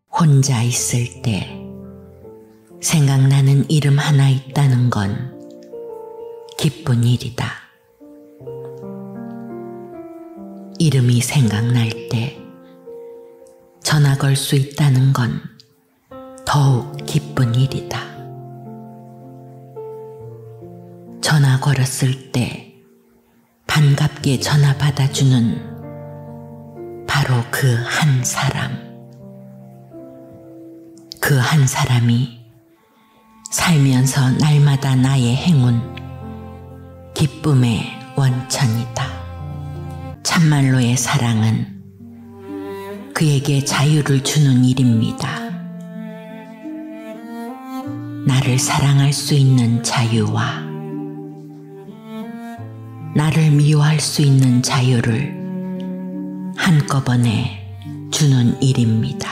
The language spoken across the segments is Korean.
혼자 있을 때 생각나는 이름 하나 있다는 건 기쁜 일이다. 이름이 생각날 때 전화 걸 수 있다는 건 더욱 기쁜 일이다. 전화 걸었을 때 반갑게 전화 받아주는 바로 그 한 사람. 그 한 사람이 살면서 날마다 나의 행운, 기쁨의 원천이다. 참말로의 사랑은 그에게 자유를 주는 일입니다. 나를 사랑할 수 있는 자유와 나를 미워할 수 있는 자유를 한꺼번에 주는 일입니다.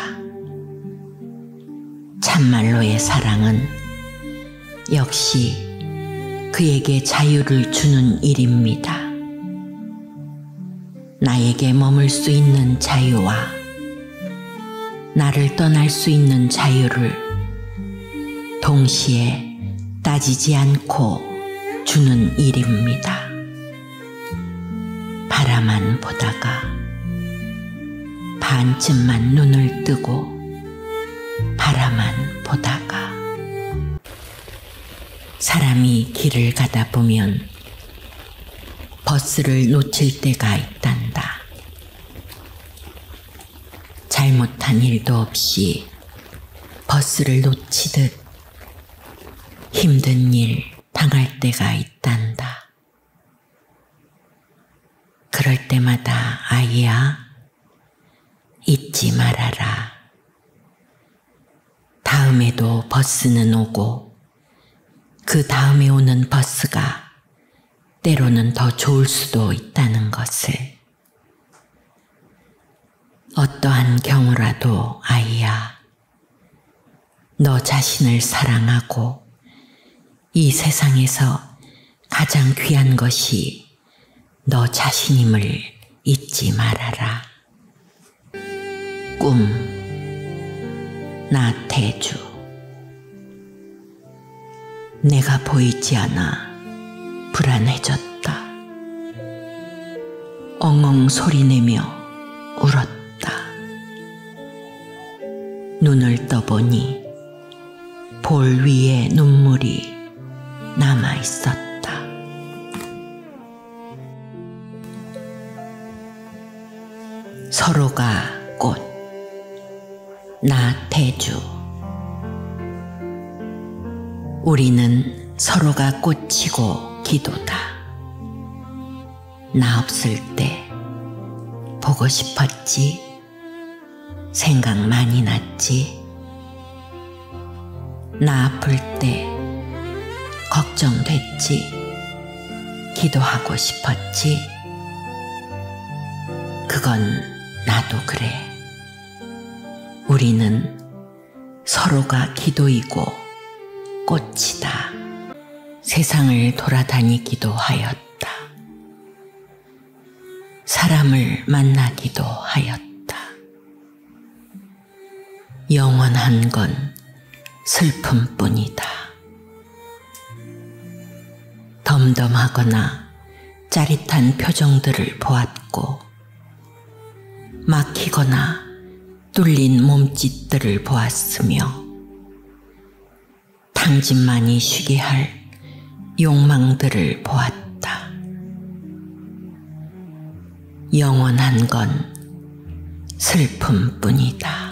참말로의 사랑은 역시 그에게 자유를 주는 일입니다. 나에게 머물 수 있는 자유와 나를 떠날 수 있는 자유를 동시에 따지지 않고 주는 일입니다. 바라만 보다가 반쯤만 눈을 뜨고 바라만 보다가 사람이 길을 가다 보면 버스를 놓칠 때가 있단다. 잘못한 일도 없이 버스를 놓치듯 힘든 일 당할 때가 있단다. 그럴 때마다 아이야, 잊지 말아라. 다음에도 버스는 오고 그 다음에 오는 버스가 때로는 더 좋을 수도 있다는 것을. 어떠한 경우라도 아이야, 너 자신을 사랑하고 이 세상에서 가장 귀한 것이 너 자신임을 잊지 말아라. 꿈 나태주. 내가 보이지 않아 불안해졌다. 엉엉 소리내며 울었다. 눈을 떠보니 볼 위에 눈물이 남아있었다. 서로가 꽃 나태주. 우리는 서로가 꽃이고 기도다. 나 없을 때 보고 싶었지. 생각 많이 났지. 나 아플 때 걱정됐지. 기도하고 싶었지. 그건 나도 그래. 우리는 서로가 기도이고 꽃이다. 세상을 돌아다니기도 하였다. 사람을 만나기도 하였다. 영원한 건 슬픔뿐이다. 덤덤하거나 짜릿한 표정들을 보았고 막히거나 뚫린 몸짓들을 보았으며 당진만이 쉬게 할 욕망들을 보았다. 영원한 건 슬픔뿐이다.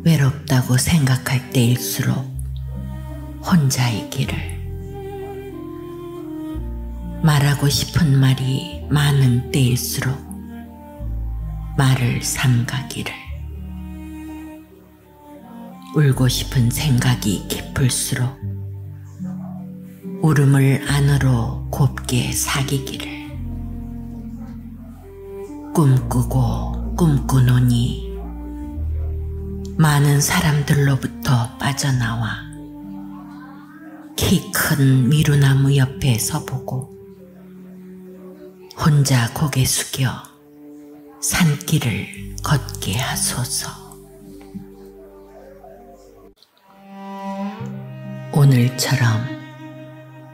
외롭다고 생각할 때일수록 혼자이기를, 말하고 싶은 말이 많은 때일수록 말을 삼가기를, 울고 싶은 생각이 깊을수록 울음을 안으로 곱게 사귀기를, 꿈꾸고 꿈꾸노니 많은 사람들로부터 빠져나와 키 큰 미루나무 옆에 서보고 혼자 고개 숙여 산길을 걷게 하소서. 오늘처럼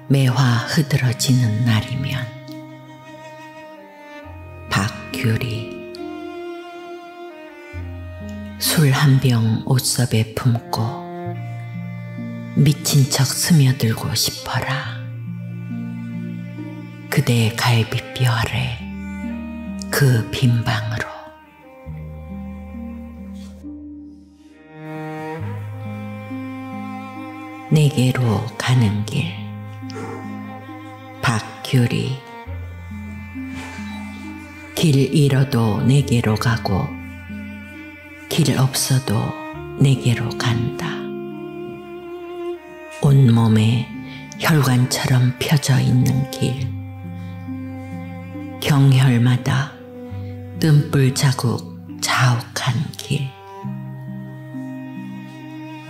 매화 흐드러지는 날이면 박규리 술 한 병 옷섭에 품고 미친 척 스며들고 싶어라. 그대의 갈비뼈 아래 그 빈 방으로. 내게로 가는 길 박규리 길 잃어도 내게로 가고 길 없어도 내게로 간다. 온몸에 혈관처럼 펴져 있는 길 경혈마다 뜸불 자국 자욱한 길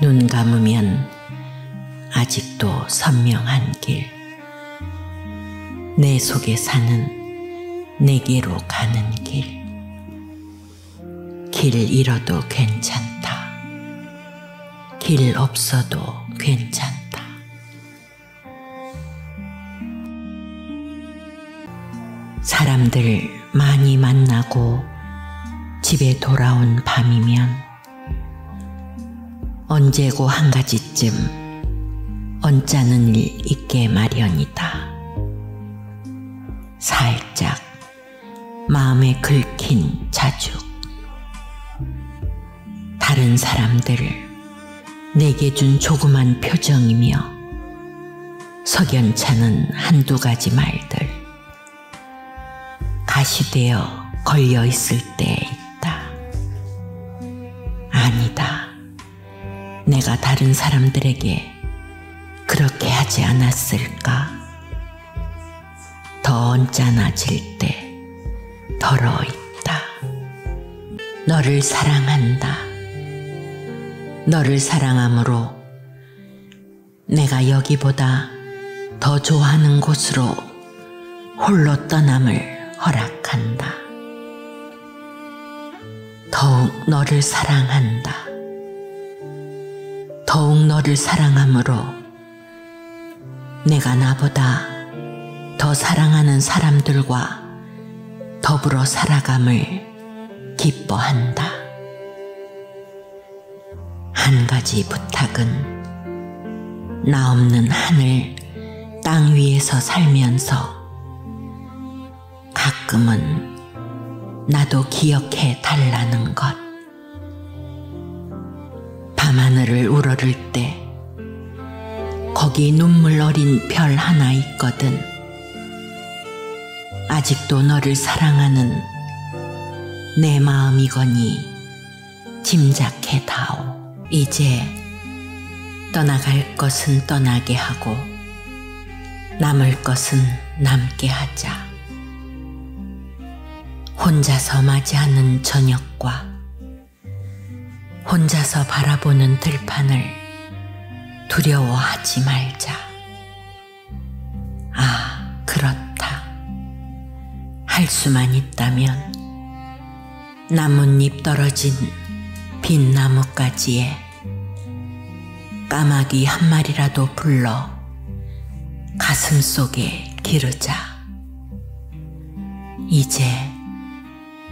눈 감으면 아직도 선명한 길 내 속에 사는 내게로 가는 길 잃어도 괜찮다. 길 없어도 괜찮다. 사람들 많이 만나고 집에 돌아온 밤이면 언제고 한 가지쯤 언짢은 일 있게 마련이다. 살짝 마음에 긁힌 자죽. 다른 사람들을 내게 준 조그만 표정이며 석연찮은 한두 가지 말들. 가시되어 걸려 있을 때 있다. 아니다. 내가 다른 사람들에게 그렇게 하지 않았을까? 더 언짢아질 때 덜어 있다. 너를 사랑한다. 너를 사랑함으로 내가 여기보다 더 좋아하는 곳으로 홀로 떠남을 허락한다. 더욱 너를 사랑한다. 더욱 너를 사랑함으로 내가 나보다 더 사랑하는 사람들과 더불어 살아감을 기뻐한다. 한 가지 부탁은 나 없는 하늘, 땅 위에서 살면서 가끔은 나도 기억해 달라는 것. 밤하늘을 우러를 때 거기 눈물 어린 별 하나 있거든. 아직도 너를 사랑하는 내 마음이거니 짐작해 다오. 이제 떠나갈 것은 떠나게 하고 남을 것은 남게 하자. 혼자서 맞이하는 저녁과 혼자서 바라보는 들판을 두려워하지 말자. 아, 그렇다. 할 수만 있다면 나뭇잎 떨어진 빈 나뭇가지에 까마귀 한 마리라도 불러 가슴 속에 기르자. 이제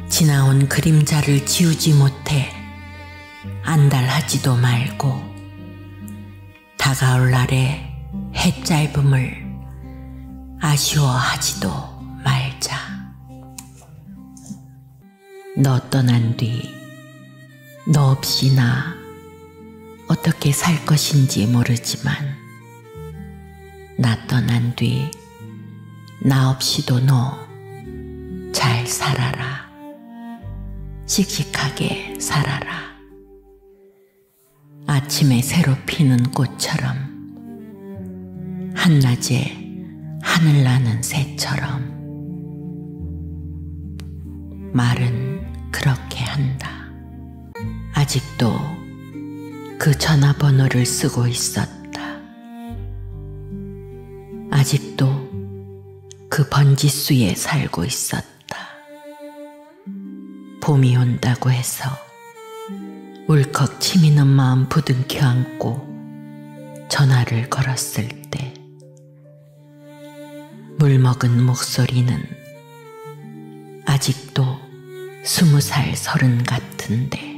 지나온 그림자를 지우지 못해 안달하지도 말고 다가올 날의 해 짧음을 아쉬워하지도 말자. 너 떠난 뒤 너 없이 나 어떻게 살 것인지 모르지만 나 떠난 뒤 나 없이도 너 잘 살아라. 씩씩하게 살아라. 아침에 새로 피는 꽃처럼 한낮에 하늘 나는 새처럼. 말은 그렇게 한다. 아직도 그 전화번호를 쓰고 있었다. 아직도 그 번지수에 살고 있었다. 봄이 온다고 해서 울컥 치미는 마음 부둥켜 안고 전화를 걸었을 때 물먹은 목소리는 아직도 20살 30 같은데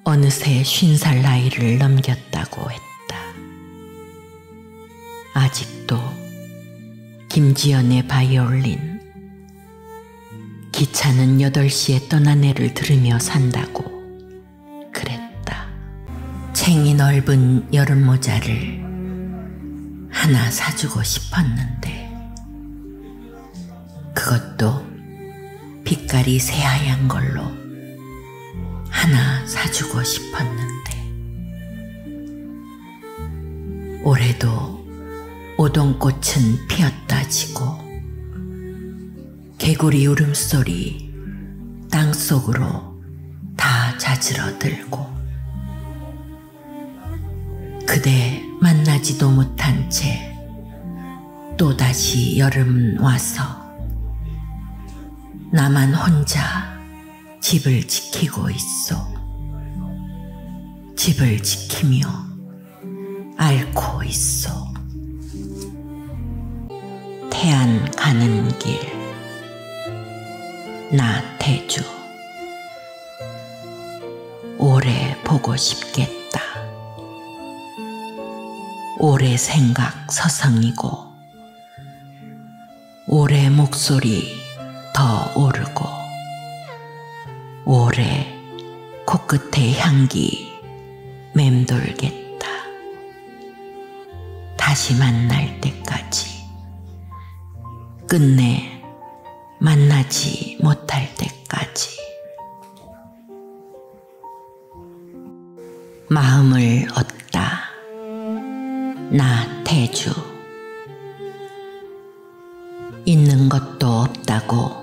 어느새 50살 나이를 넘겼다고 했다. 아직도 김지연의 바이올린, 기차는 8시에 떠난 애를 들으며 산다고 그랬다. 챙이 넓은 여름 모자를 하나 사주고 싶었는데 그것도 빛깔이 새하얀 걸로 하나 사주고 싶었는데 올해도 오동꽃은 피었다 지고 개구리 울음소리 땅속으로 다 자지러들고 그대 만나지도 못한 채 또다시 여름은 와서 나만 혼자 집을 지키고 있소. 집을 지키며 앓고 있소. 태안 가는 길 나태주 오래 보고 싶겠다. 오래 생각 서성이고 오래 목소리 더 오르고 오래 코끝의 향기 맴돌겠다. 다시 만날 때까지 끝내 만나지 못할 때까지 마음을 얻다. 나태주 있는 것도 없다고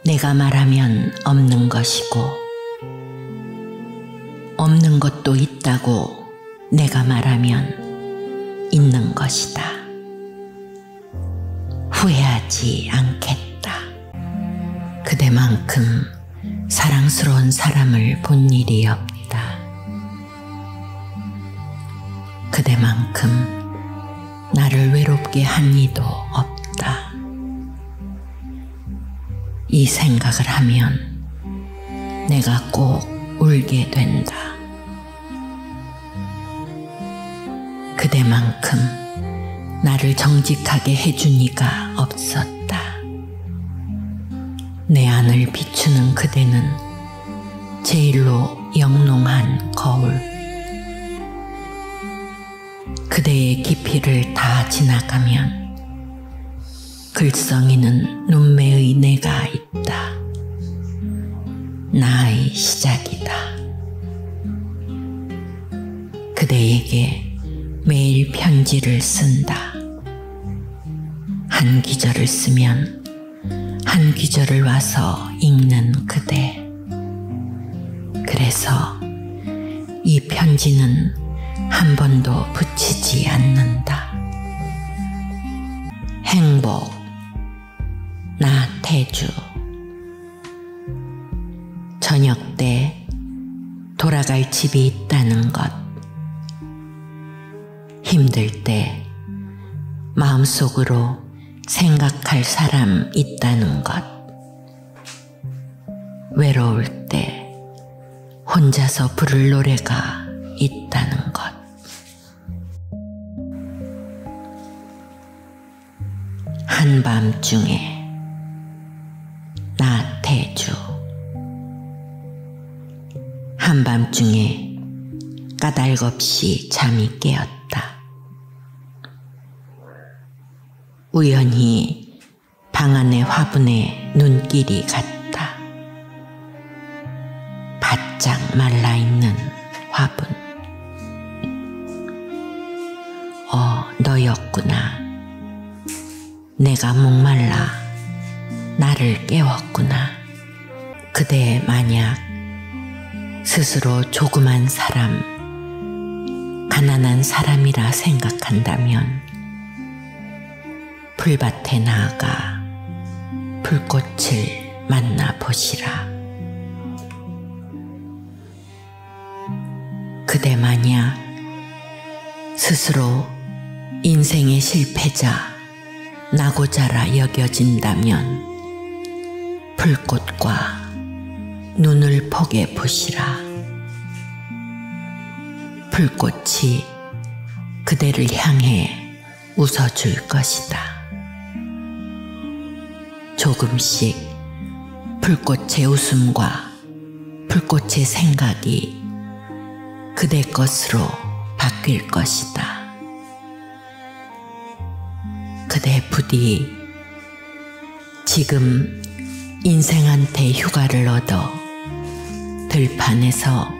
내가 말하면 없는 것이고 없는 것도 있다고 내가 말하면 있는 것이다. 후회하지 않겠다. 그대만큼 사랑스러운 사람을 본 일이 없다. 그대만큼 나를 외롭게 한 이도 없다. 이 생각을 하면 내가 꼭 울게 된다. 그대만큼 나를 정직하게 해준 이가 없었다. 내 안을 비추는 그대는 제일로 영롱한 거울. 그대의 깊이를 다 지나가면 글썽이는 눈매의 내가 있다. 나의 시작이다. 그대에게 매일 편지를 쓴다. 한 귀절을 쓰면 한 귀절을 와서 읽는 그대. 그래서 이 편지는 한 번도 붙이지 않는다. 행복 나태주 저녁 때 돌아갈 집이 있다는 것, 힘들 때 마음속으로 생각할 사람 있다는 것, 외로울 때 혼자서 부를 노래가 있다는 것. 한밤중에 나태주 한밤중에 까닭없이 잠이 깨었다. 우연히 방 안의 화분에 눈길이 갔다. 바짝 말라있는 화분. 너였구나. 내가 목말라 나를 깨웠구나. 그대 만약 스스로 조그만 사람, 가난한 사람이라 생각한다면 풀밭에 나아가 불꽃을 만나보시라. 그대 만약 스스로 인생의 실패자, 낙오자라 여겨진다면 불꽃과 눈을 포개 보시라. 불꽃이 그대를 향해 웃어줄 것이다. 조금씩 불꽃의 웃음과 불꽃의 생각이 그대 것으로 바뀔 것이다. 그대 부디 지금 인생한테 휴가를 얻어 들판에서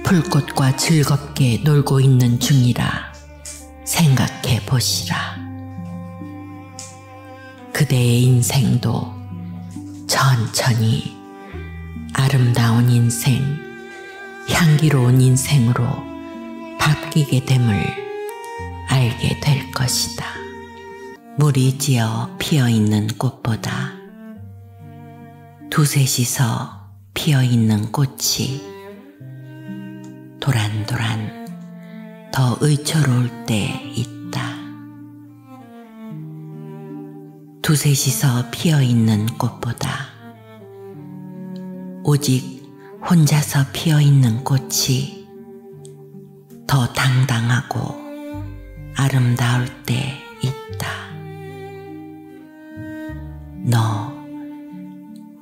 불꽃과 즐겁게 놀고 있는 중이라 생각해 보시라. 그대의 인생도 천천히 아름다운 인생, 향기로운 인생으로 바뀌게 됨을 알게 될 것이다. 물이 지어 피어있는 꽃보다 두셋이서 피어있는 꽃이 도란도란 더 의처로울 때 있다. 두셋이서 피어있는 꽃보다 오직 혼자서 피어있는 꽃이 더 당당하고 아름다울 때 있다. 너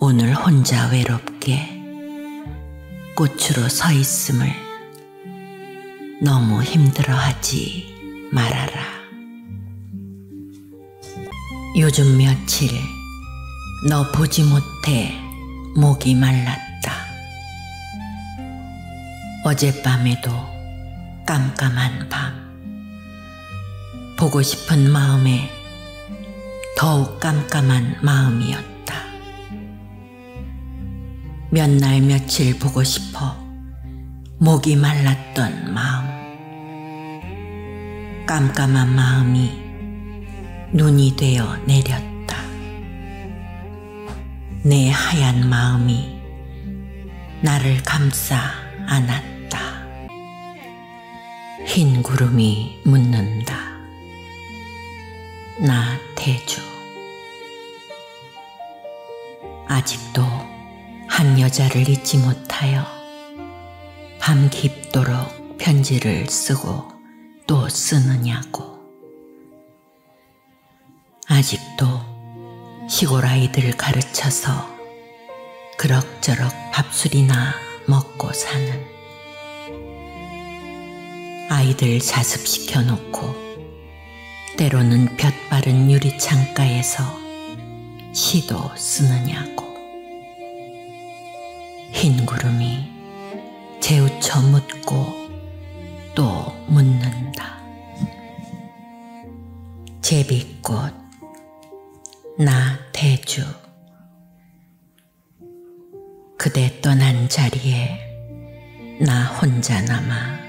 오늘 혼자 외롭게 꽃으로 서 있음을 너무 힘들어하지 말아라. 요즘 며칠 너 보지 못해 목이 말랐다. 어젯밤에도 깜깜한 밤, 보고 싶은 마음에 더욱 깜깜한 마음이었다. 몇 날 며칠 보고 싶어 목이 말랐던 마음, 깜깜한 마음이 눈이 되어 내렸다. 내 하얀 마음이 나를 감싸 안았다. 흰 구름이 묻는다. 나 태주. 아직도 한 여자를 잊지 못하여 밤 깊도록 편지를 쓰고 또 쓰느냐고. 아직도 시골 아이들 가르쳐서 그럭저럭 밥술이나 먹고 사는, 아이들 자습시켜 놓고 때로는 볕 바른 유리창가에서 시도 쓰느냐고. 흰 구름이 재우쳐 묻고 또 묻는다. 제비꽃, 나 태주. 그대 떠난 자리에 나 혼자 남아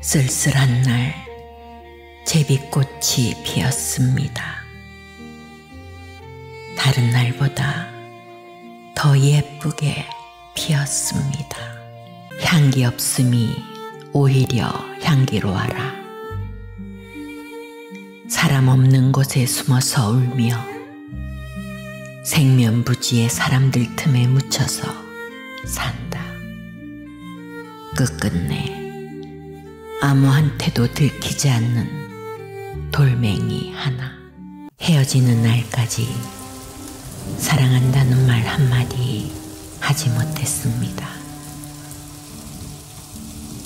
쓸쓸한 날 제비꽃이 피었습니다. 다른 날보다 더 예쁘게 피었습니다. 향기 없음이 오히려 향기로워라. 사람 없는 곳에 숨어서 울며 생면부지의 사람들 틈에 묻혀서 산다. 끝끝내 아무한테도 들키지 않는 돌멩이 하나. 헤어지는 날까지 사랑한다는 말 한마디 하지 못했습니다.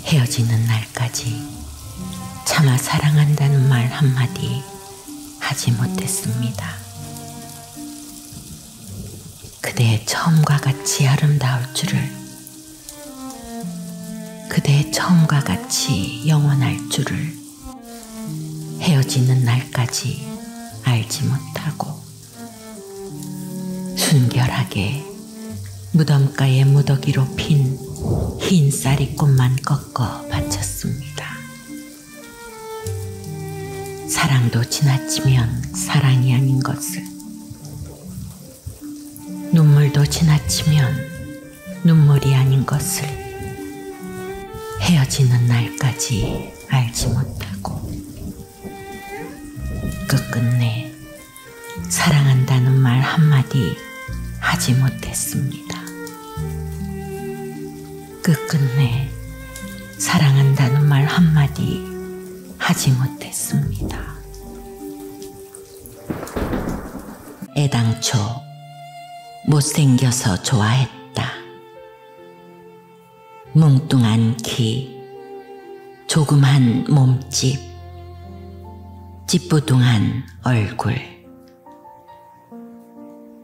헤어지는 날까지 차마 사랑한다는 말 한마디 하지 못했습니다. 그대의 처음과 같이 아름다울 줄을, 그대의 처음과 같이 영원할 줄을 헤어지는 날까지 알지 못하고 순결하게 무덤가에 무더기로 핀 흰 쌀이꽃만 꺾어 바쳤습니다. 사랑도 지나치면 사랑이 아닌 것을, 눈물도 지나치면 눈물이 아닌 것을 헤어지는 날까지 알지 못하고 끝끝내 사랑한다는 말 한마디 하지 못했습니다. 끝끝내 사랑한다는 말 한마디 하지 못했습니다. 애당초 못생겨서 좋아했다. 뭉뚱한 키, 조그만 몸집, 찌뿌둥한 얼굴.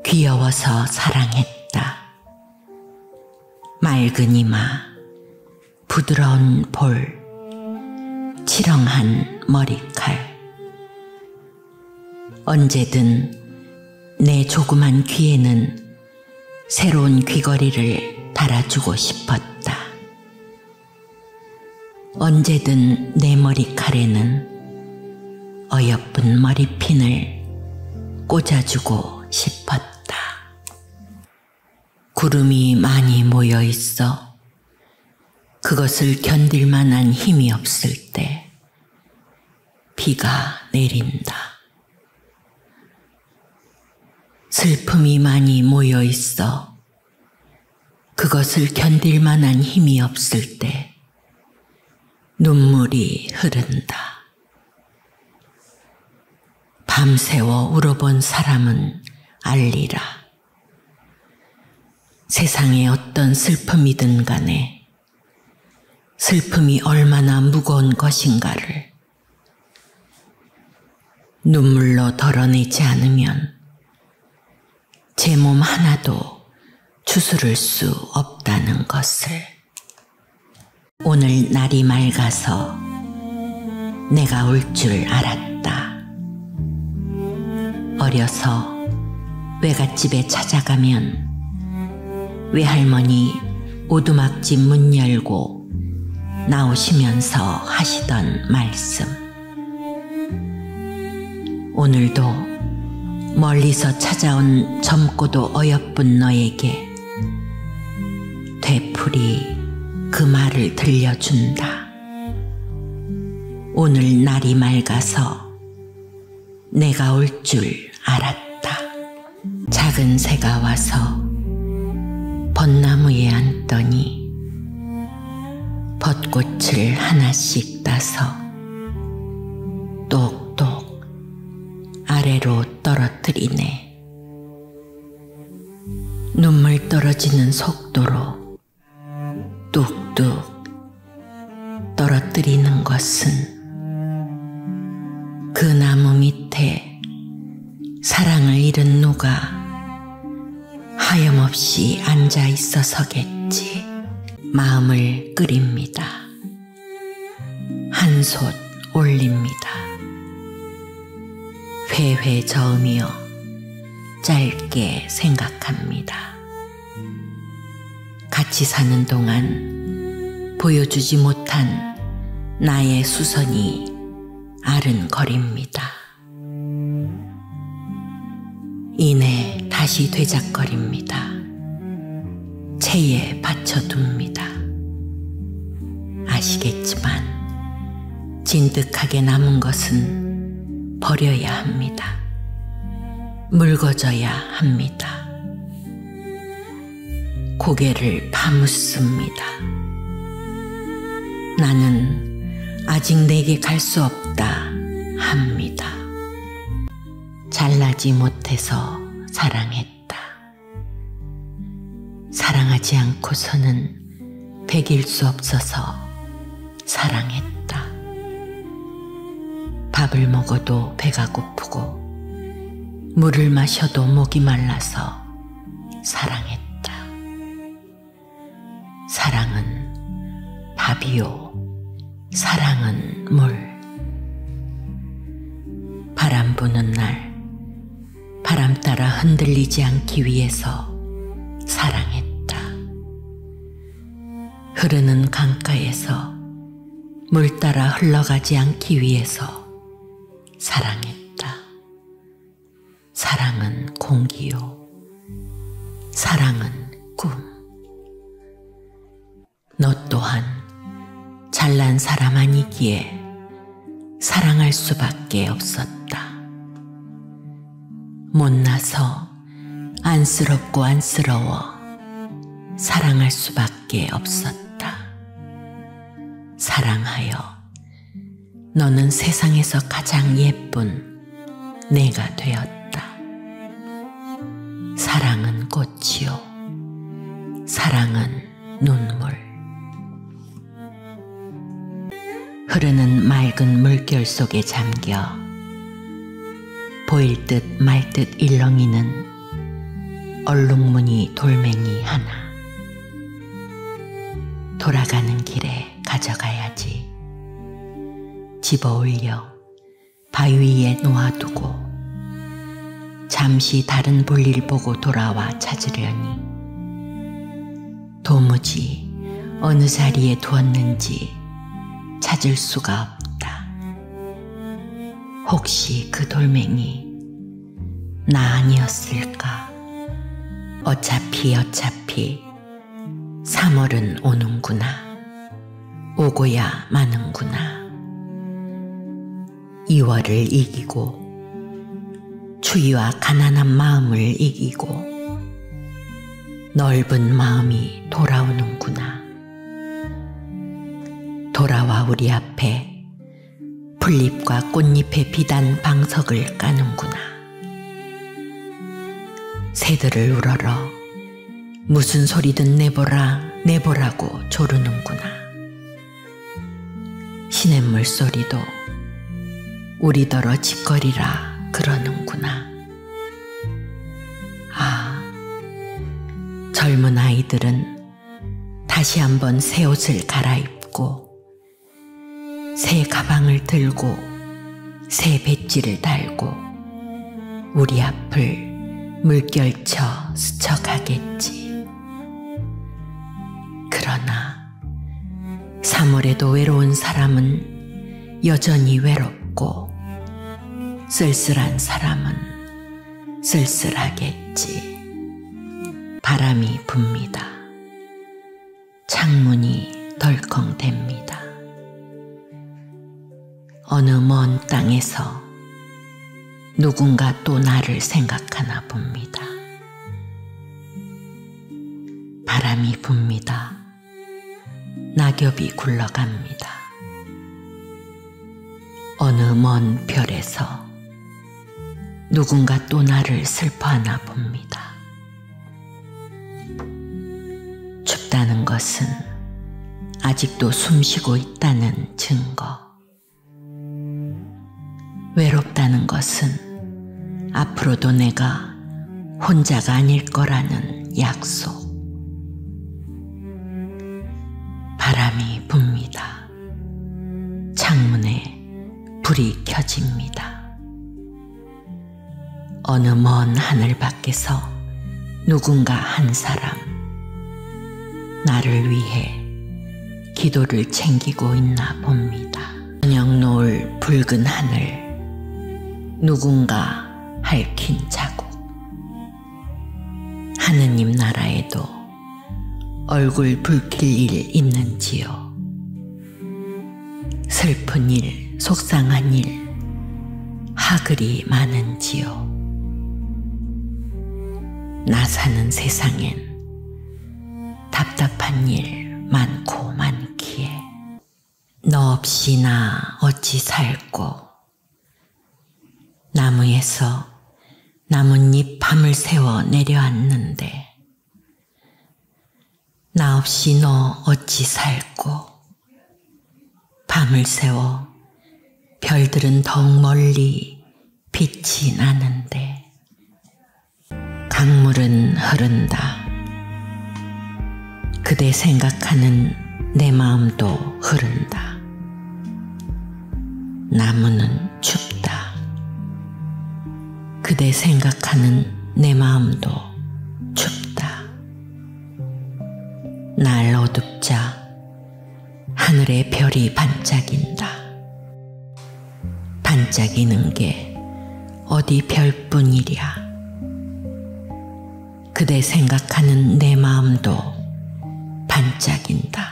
귀여워서 사랑했다. 맑은 이마, 부드러운 볼, 치렁한 머리칼. 언제든 내 조그만 귀에는 새로운 귀걸이를 달아주고 싶었다. 언제든 내 머리칼에는 어여쁜 머리핀을 꽂아주고 싶었다. 구름이 많이 모여 있어 그것을 견딜 만한 힘이 없을 때 비가 내린다. 슬픔이 많이 모여 있어 그것을 견딜 만한 힘이 없을 때 눈물이 흐른다. 밤새워 울어본 사람은 알리라. 세상에 어떤 슬픔이든 간에 슬픔이 얼마나 무거운 것인가를 눈물로 덜어내지 않으면 제 몸 하나도 추스를 수 없다는 것을. 오늘 날이 맑아서 내가 울 줄 알았다. 어려서 외갓집에 찾아가면 외할머니 오두막집 문 열고 나오시면서 하시던 말씀. 오늘도 멀리서 찾아온 젊고도 어여쁜 너에게 되풀이 그 말을 들려준다. 오늘 날이 맑아서 내가 올 줄 알았다. 작은 새가 와서 벚나무에 앉더니 벚꽃을 하나씩 따서 똑똑 아래로 떨어뜨리네. 눈물 떨어지는 속도로 뚝뚝 떨어뜨리는 것은 그 나무 밑에 사랑을 잃은 누가 하염없이 앉아 있어서겠지. 마음을 끓입니다. 한솥 올립니다. 회회 저으며 짧게 생각합니다. 같이 사는 동안 보여주지 못한 나의 수선이 아른거립니다. 이내 다시 되작거립니다. 체에 받쳐둡니다. 아시겠지만 진득하게 남은 것은 버려야 합니다. 묽어져야 합니다. 고개를 파묻습니다. 나는 아직 내게 갈 수 없다 합니다. 잘나지 못해서 사랑했다. 사랑하지 않고서는 백일 수 없어서 사랑했다. 밥을 먹어도 배가 고프고 물을 마셔도 목이 말라서 사랑했다. 사랑은 밥이요, 사랑은 물. 바람 부는 날 바람 따라 흔들리지 않기 위해서 사랑했다. 흐르는 강가에서 물 따라 흘러가지 않기 위해서 사랑했다. 사랑은 공기요. 사랑은 꿈. 너 또한 잘난 사람 아니기에 사랑할 수밖에 없었다. 못나서 안쓰럽고 안쓰러워 사랑할 수밖에 없었다. 사랑하여 너는 세상에서 가장 예쁜 내가 되었다. 사랑은 꽃이요. 사랑은 눈물. 흐르는 맑은 물결 속에 잠겨 보일 듯 말 듯 일렁이는 얼룩무늬 돌멩이 하나. 돌아가는 길에 가져가야지. 집어 올려 바위 위에 놓아두고 잠시 다른 볼일 보고 돌아와 찾으려니 도무지 어느 자리에 두었는지 찾을 수가 없다. 혹시 그 돌멩이 나 아니었을까? 어차피 3월은 오는구나. 오고야 마는구나. 2월을 이기고 추위와 가난한 마음을 이기고 넓은 마음이 돌아오는구나. 돌아와 우리 앞에 풀잎과 꽃잎에 비단 방석을 까는구나. 새들을 우러러 무슨 소리든 내보라고 조르는구나. 시냇물 소리도 우리더러 짓거리라 그러는구나. 아, 젊은 아이들은 다시 한번 새 옷을 갈아입고 새 가방을 들고 새 배지를 달고 우리 앞을 물결쳐 스쳐가겠지. 그러나 3월에도 외로운 사람은 여전히 외롭고 쓸쓸한 사람은 쓸쓸하겠지. 바람이 붑니다. 창문이 덜컹댑니다. 어느 먼 땅에서 누군가 또 나를 생각하나 봅니다. 바람이 붑니다. 낙엽이 굴러갑니다. 어느 먼 별에서 누군가 또 나를 슬퍼하나 봅니다. 춥다는 것은 아직도 숨쉬고 있다는 증거. 외롭다는 것은 앞으로도 내가 혼자가 아닐 거라는 약속. 바람이 붑니다. 창문에 불이 켜집니다. 어느 먼 하늘 밖에서 누군가 한 사람 나를 위해 기도를 챙기고 있나 봅니다. 저녁 노을 붉은 하늘, 누군가 핥힌 자국. 하느님 나라에도 얼굴 붉힐 일 있는지요? 슬픈 일, 속상한 일, 하글이 많은지요? 나 사는 세상엔 답답한 일 많고 많기에 너 없이 나 어찌 살고 나무에서 나뭇잎 밤을 새워 내려앉는데 나 없이 너 어찌 살고 밤을 새워 별들은 더욱 멀리 빛이 나는데 강물은 흐른다. 그대 생각하는 내 마음도 흐른다. 나무는 춥다. 그대 생각하는 내 마음도 춥다. 날 어둡자 하늘에 별이 반짝인다. 반짝이는 게 어디 별뿐이랴. 그대 생각하는 내 마음도 반짝인다.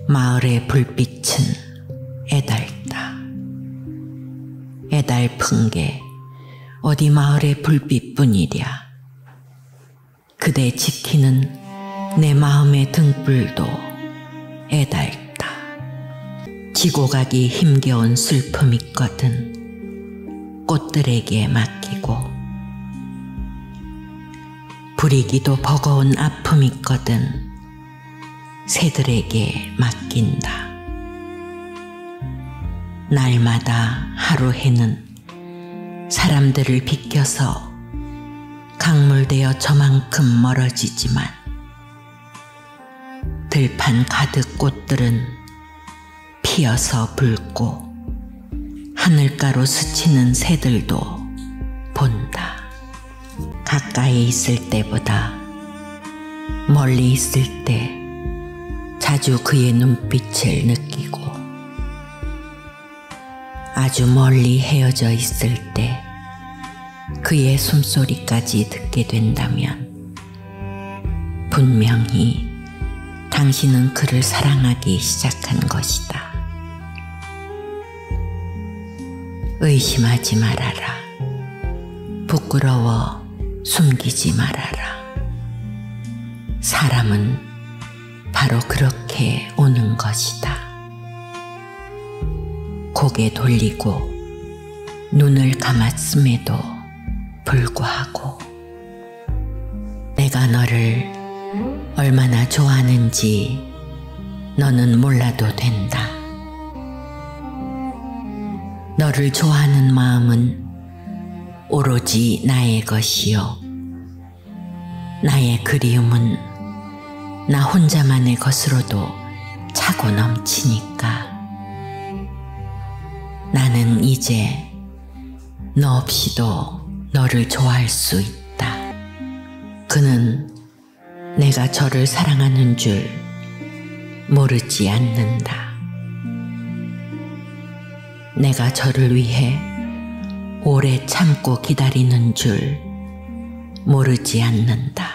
마을의 불빛은 애달다. 애달픈 게 어디 마을의 불빛뿐이랴. 그대 지키는 내 마음의 등불도 애달다. 지고 가기 힘겨운 슬픔 있거든 꽃들에게 맡기고, 부리기도 버거운 아픔 있거든 새들에게 맡긴다. 날마다 하루 해는 사람들을 비껴서 강물되어 저만큼 멀어지지만, 들판 가득 꽃들은 피어서 붉고 하늘가로 스치는 새들도 본다. 가까이 있을 때보다 멀리 있을 때 자주 그의 눈빛을 느끼고, 아주 멀리 헤어져 있을 때 그의 숨소리까지 듣게 된다면 분명히 당신은 그를 사랑하기 시작한 것이다. 의심하지 말아라. 부끄러워 숨기지 말아라. 사람은 바로 그렇게 오는 것이다. 고개 돌리고 눈을 감았음에도 불구하고 내가 너를 얼마나 좋아하는지 너는 몰라도 된다. 너를 좋아하는 마음은 오로지 나의 것이요, 나의 그리움은 나 혼자만의 것으로도 차고 넘치니까. 나는 이제 너 없이도 너를 좋아할 수 있다. 그는 내가 저를 사랑하는 줄 모르지 않는다. 내가 저를 위해 오래 참고 기다리는 줄 모르지 않는다.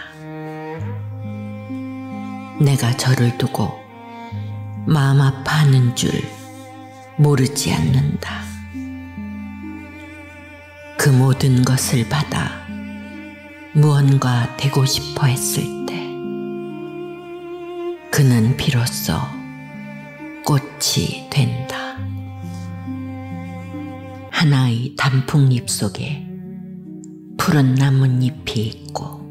내가 저를 두고 마음 아파하는 줄 모르지 않는다. 그 모든 것을 받아 무언가 되고 싶어 했을 때 그는 비로소 꽃이 된다. 하나의 단풍잎 속에 푸른 나뭇잎이 있고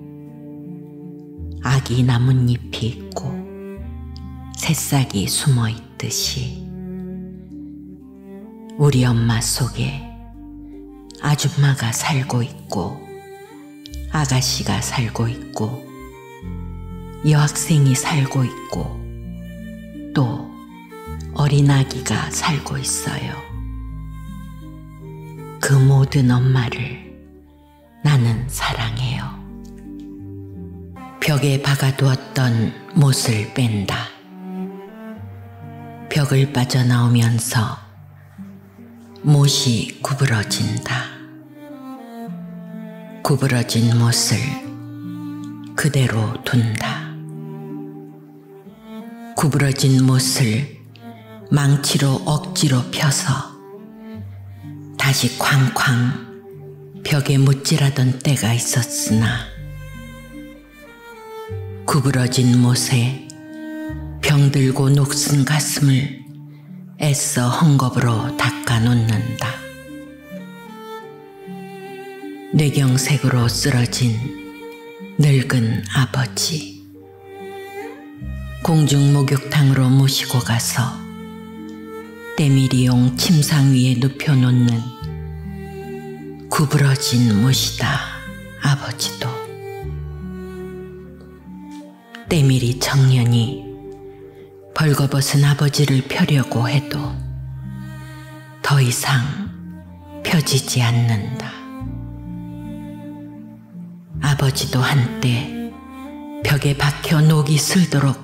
아기 나뭇잎이 있고 새싹이 숨어 있듯이 우리 엄마 속에 아줌마가 살고 있고 아가씨가 살고 있고 여학생이 살고 있고 또 어린아기가 살고 있어요. 그 모든 엄마를 나는 사랑해요. 벽에 박아두었던 못을 뺀다. 벽을 빠져나오면서 못이 구부러진다. 구부러진 못을 그대로 둔다. 구부러진 못을 망치로 억지로 펴서 다시 쾅쾅 벽에 못질하던 때가 있었으나 구부러진 못에 병들고 녹슨 가슴을 애써 헝겊으로 닦아 놓는다. 뇌경색으로 쓰러진 늙은 아버지, 공중 목욕탕으로 모시고 가서 때밀이용 침상 위에 눕혀놓는 구부러진 못이다. 아버지도 때밀이 청년이 벌거벗은 아버지를 펴려고 해도 더 이상 펴지지 않는다. 아버지도 한때 벽에 박혀 녹이 슬도록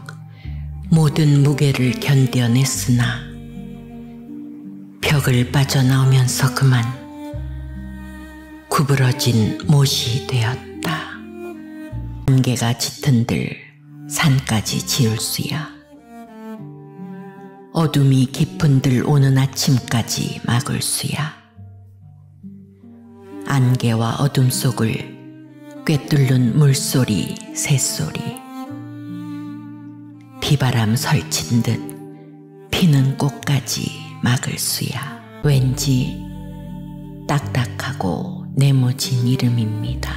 모든 무게를 견뎌냈으나 벽을 빠져나오면서 그만 구부러진 못이 되었다. 안개가 짙은들 산까지 지을 수야. 어둠이 깊은들 오는 아침까지 막을 수야. 안개와 어둠 속을 꿰뚫는 물소리, 새소리. 비바람 설친 듯 피는 꽃까지 막을 수야. 왠지 딱딱하고 네모진 이름입니다.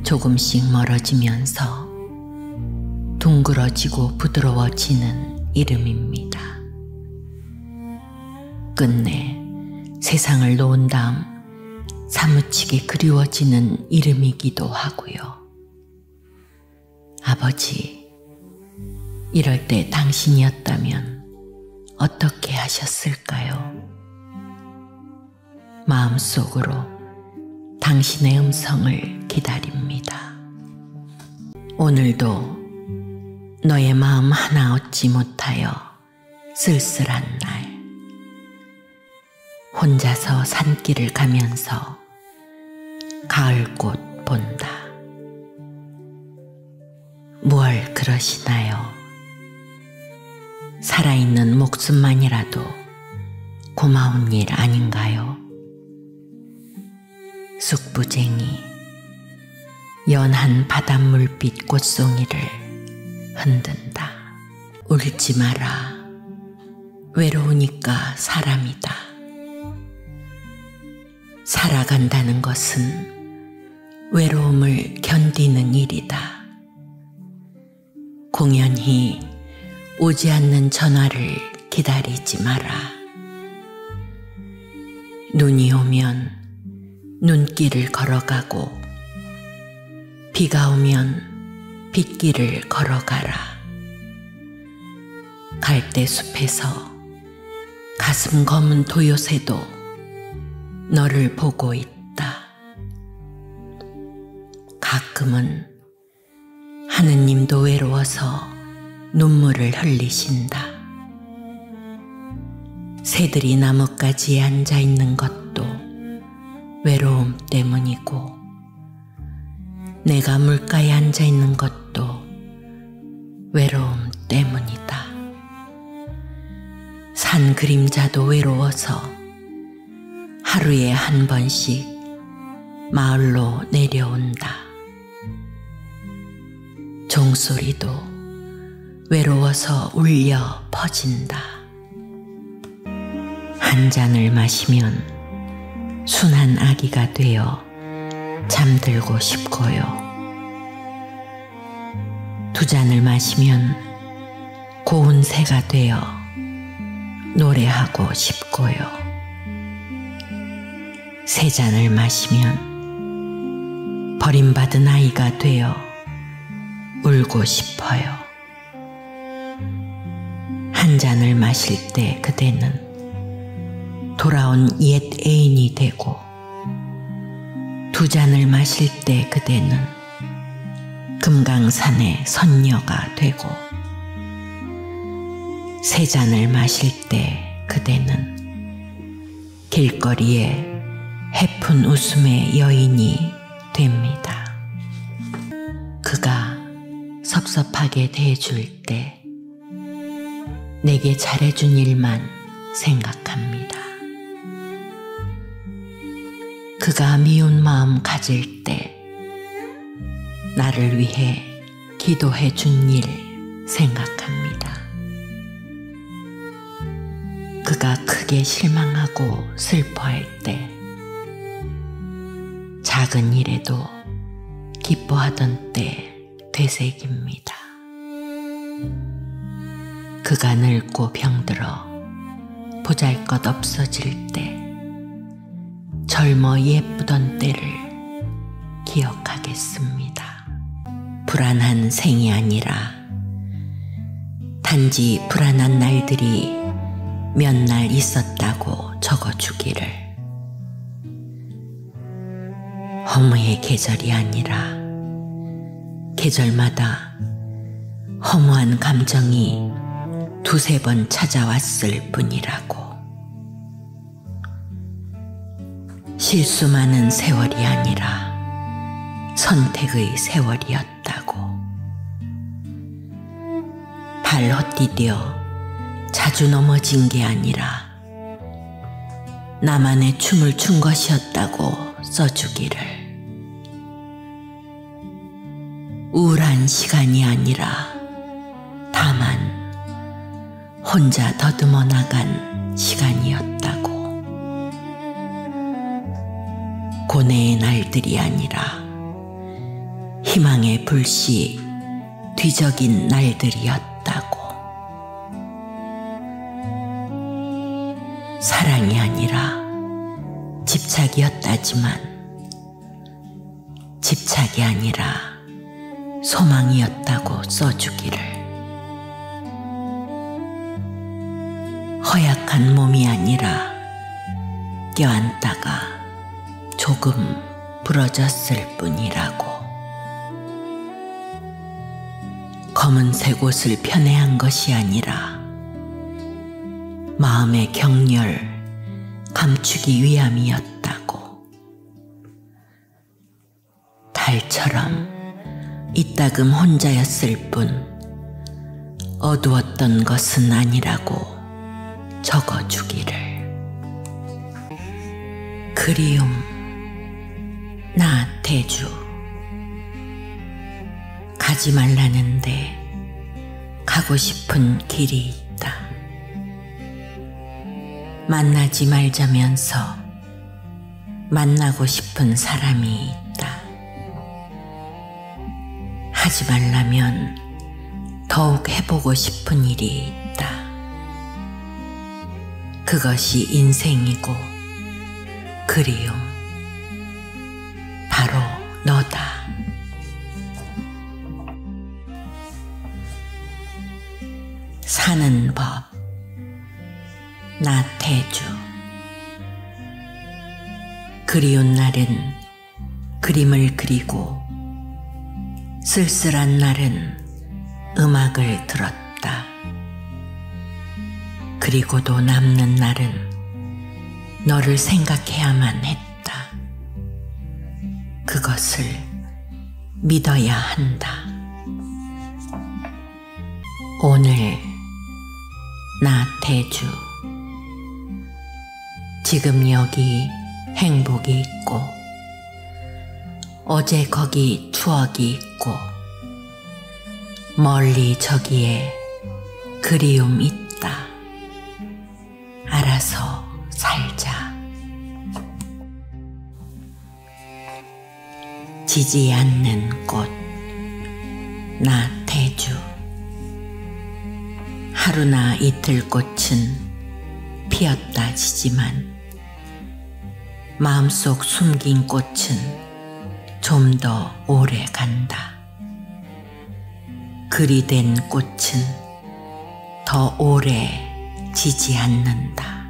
조금씩 멀어지면서 둥그러지고 부드러워지는 이름입니다. 끝내 세상을 놓은 다음 사무치게 그리워지는 이름이기도 하고요. 아버지, 이럴 때 당신이었다면 어떻게 하셨을까요? 마음속으로 당신의 음성을 기다립니다. 오늘도 너의 마음 하나 얻지 못하여 쓸쓸한 날, 혼자서 산길을 가면서 가을꽃 본다. 무얼 그러시나요? 살아있는 목숨만이라도 고마운 일 아닌가요? 숙부쟁이 연한 바닷물빛 꽃송이를 흔든다. 울지 마라. 외로우니까 사람이다. 살아간다는 것은 외로움을 견디는 일이다. 공연히 오지 않는 전화를 기다리지 마라. 눈이 오면 눈길을 걸어가고 비가 오면 빗길을 걸어가라. 갈대숲에서 가슴 검은 도요새도 너를 보고 있다. 가끔은 하느님도 외로워서 눈물을 흘리신다. 새들이 나뭇가지에 앉아 있는 것도 외로움 때문이고, 내가 물가에 앉아 있는 것도 외로움 때문이다. 산 그림자도 외로워서 하루에 한 번씩 마을로 내려온다. 종소리도 외로워서 울려 퍼진다. 한 잔을 마시면 순한 아기가 되어 잠들고 싶고요. 두 잔을 마시면 고운 새가 되어 노래하고 싶고요. 세 잔을 마시면 버림받은 아이가 되어 울고 싶어요. 한 잔을 마실 때 그대는 돌아온 옛 애인이 되고, 두 잔을 마실 때 그대는 금강산의 선녀가 되고, 세 잔을 마실 때 그대는 길거리에 해픈 웃음의 여인이 됩니다. 그가 섭섭하게 대해줄 때 내게 잘해준 일만 생각합니다. 그가 미운 마음 가질 때 나를 위해 기도해 준 일 생각합니다. 그가 크게 실망하고 슬퍼할 때 작은 일에도 기뻐하던 때 되새깁니다. 그가 늙고 병들어 보잘것 없어질 때 젊어 예쁘던 때를 기억하겠습니다. 불안한 생이 아니라 단지 불안한 날들이 몇 날 있었다고 적어주기를. 허무의 계절이 아니라 계절마다 허무한 감정이 두세 번 찾아왔을 뿐이라고. 실수 많은 세월이 아니라 선택의 세월이었다고. 발 헛디뎌 자주 넘어진 게 아니라 나만의 춤을 춘 것이었다고 써주기를. 우울한 시간이 아니라 다만 혼자 더듬어 나간 시간이었다고. 고뇌의 날들이 아니라 희망의 불씨 뒤적인 날들이었다고. 사랑이 아니라 집착이었다지만 집착이 아니라 소망이었다고 써주기를. 허약한 몸이 아니라 껴안다가 조금 부러졌을 뿐이라고. 검은색 옷을 편애한 것이 아니라 마음의 격렬 감추기 위함이었다고. 달처럼 이따금 혼자였을 뿐 어두웠던 것은 아니라고 적어주기를. 그리움 나태주. 가지 말라는데 가고 싶은 길이 있다. 만나지 말자면서 만나고 싶은 사람이 있다. 하지 말라면 더욱 해보고 싶은 일이 있다. 그것이 인생이고 그리움 바로 너다. 사는 법 나태주. 그리운 날은 그림을 그리고 쓸쓸한 날은 음악을 들었다. 그리고도 남는 날은 너를 생각해야만 했다. 그것을 믿어야 한다. 오늘 나태주. 지금 여기 행복이 있고 어제 거기 추억이 있고 멀리 저기에 그리움 있다. 알아서 살자. 지지 않는 꽃 나태주. 하루나 이틀 꽃은 피었다 지지만 마음속 숨긴 꽃은 좀 더 오래 간다. 그리 된 꽃은 더 오래 지지 않는다.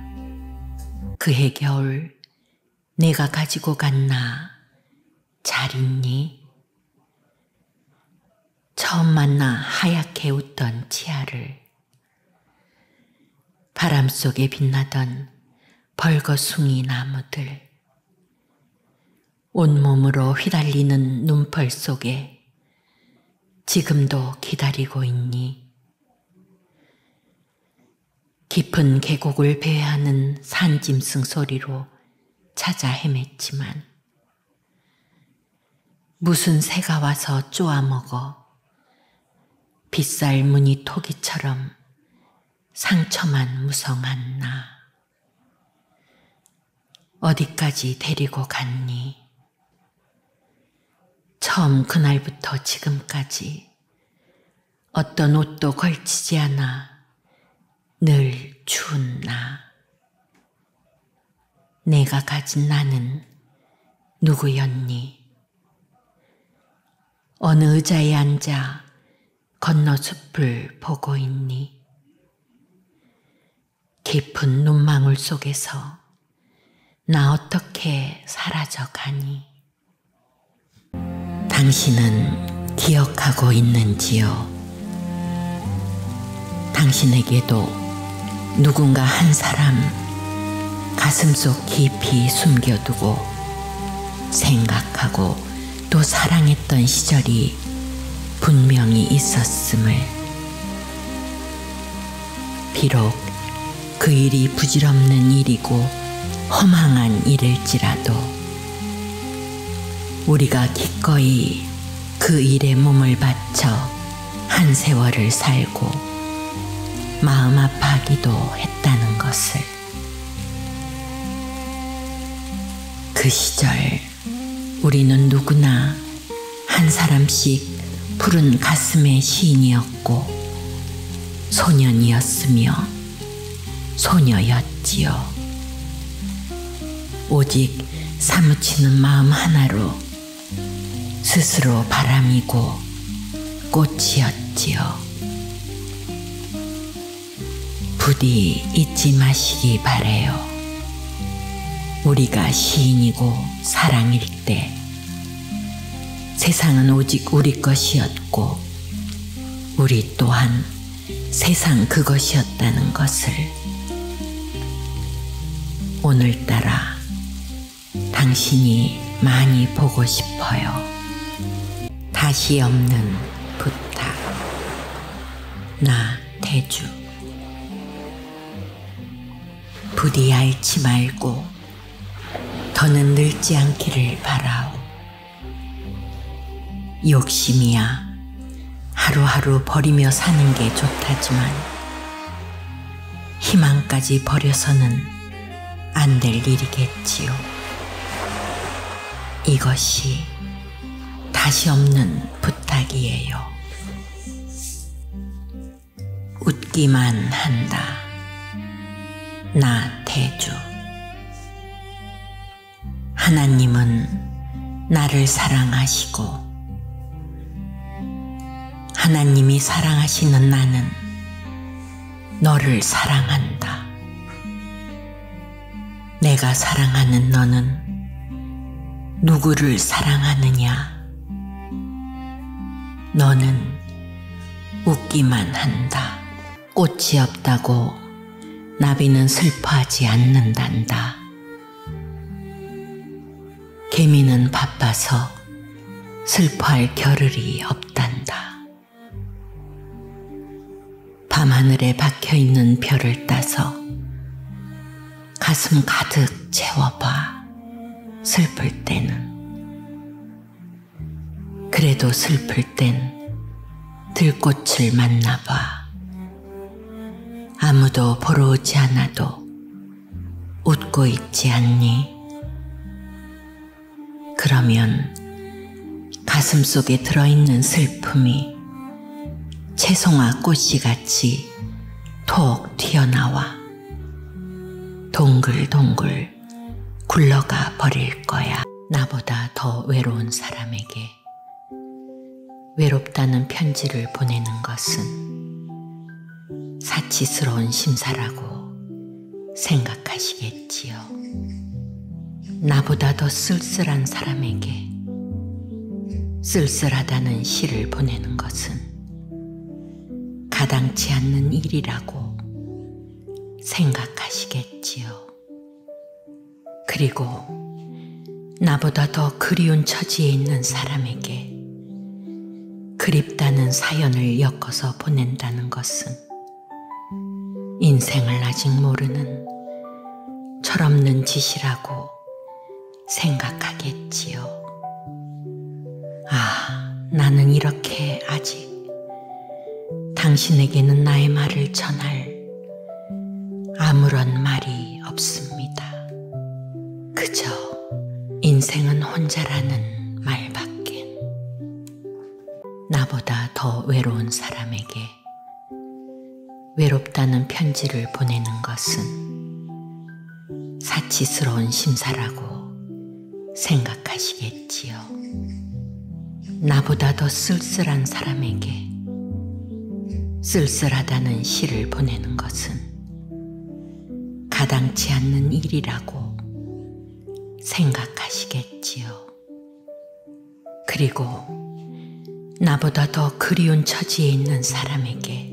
그해 겨울 내가 가지고 갔나 잘 있니? 처음 만나 하얗게 웃던 치아를 바람 속에 빛나던 벌거숭이 나무들, 온몸으로 휘달리는 눈펄 속에 지금도 기다리고 있니? 깊은 계곡을 배회하는 산짐승 소리로 찾아 헤맸지만 무슨 새가 와서 쪼아먹어 빗살 무늬 토기처럼 상처만 무성한 나. 어디까지 데리고 갔니? 처음 그날부터 지금까지 어떤 옷도 걸치지 않아 늘 추운 나. 내가 가진 나는 누구였니? 어느 의자에 앉아 건너숲을 보고 있니? 깊은 눈망울 속에서 나 어떻게 사라져 가니? 당신은 기억하고 있는지요? 당신에게도 누군가 한 사람 가슴속 깊이 숨겨두고 생각하고 또 사랑했던 시절이 분명히 있었음을, 비록 그 일이 부질없는 일이고 허망한 일일지라도 우리가 기꺼이 그 일에 몸을 바쳐 한 세월을 살고 마음 아파하기도 했다는 것을, 그 시절 우리는 누구나 한 사람씩 푸른 가슴의 시인이었고 소년이었으며 소녀였지요. 오직 사무치는 마음 하나로 스스로 바람이고 꽃이었지요. 부디 잊지 마시기 바래요. 우리가 시인이고 사랑일 때 세상은 오직 우리 것이었고 우리 또한 세상 그것이었다는 것을 오늘따라 당신이 많이 보고 싶어요. 다시 없는 부탁. 나태주. 부디 앓지 말고 더는 늙지 않기를 바라오. 욕심이야 하루하루 버리며 사는 게 좋다지만 희망까지 버려서는 안 될 일이겠지요. 이것이 다시 없는 부탁이에요. 웃기만 한다. 나태주. 하나님은 나를 사랑하시고 하나님이 사랑하시는 나는 너를 사랑한다. 내가 사랑하는 너는 누구를 사랑하느냐? 너는 웃기만 한다. 꽃이 없다고 나비는 슬퍼하지 않는단다. 개미는 바빠서 슬퍼할 겨를이 없단다. 밤하늘에 박혀있는 별을 따서 가슴 가득 채워봐. 슬플 때는. 그래도 슬플 땐 들꽃을 만나봐. 아무도 보러 오지 않아도 웃고 있지 않니? 그러면 가슴속에 들어있는 슬픔이 채송화 꽃이같이 톡 튀어나와 동글동글 굴러가 버릴 거야. 나보다 더 외로운 사람에게 외롭다는 편지를 보내는 것은 사치스러운 심사라고 생각하시겠지요. 나보다 더 쓸쓸한 사람에게 쓸쓸하다는 시를 보내는 것은 가당치 않는 일이라고 생각하시겠지요. 그리고 나보다 더 그리운 처지에 있는 사람에게 그립다는 사연을 엮어서 보낸다는 것은 인생을 아직 모르는 철없는 짓이라고 생각하겠지요. 아, 나는 이렇게 아직 당신에게는 나의 말을 전할 아무런 말이 없습니다. 그저 인생은 혼자라는 말밖엔. 나보다 더 외로운 사람에게 외롭다는 편지를 보내는 것은 사치스러운 심사라고 생각하시겠지요. 나보다 더 쓸쓸한 사람에게 쓸쓸하다는 시를 보내는 것은 가당치 않는 일이라고 생각하시겠지요. 그리고 나보다 더 그리운 처지에 있는 사람에게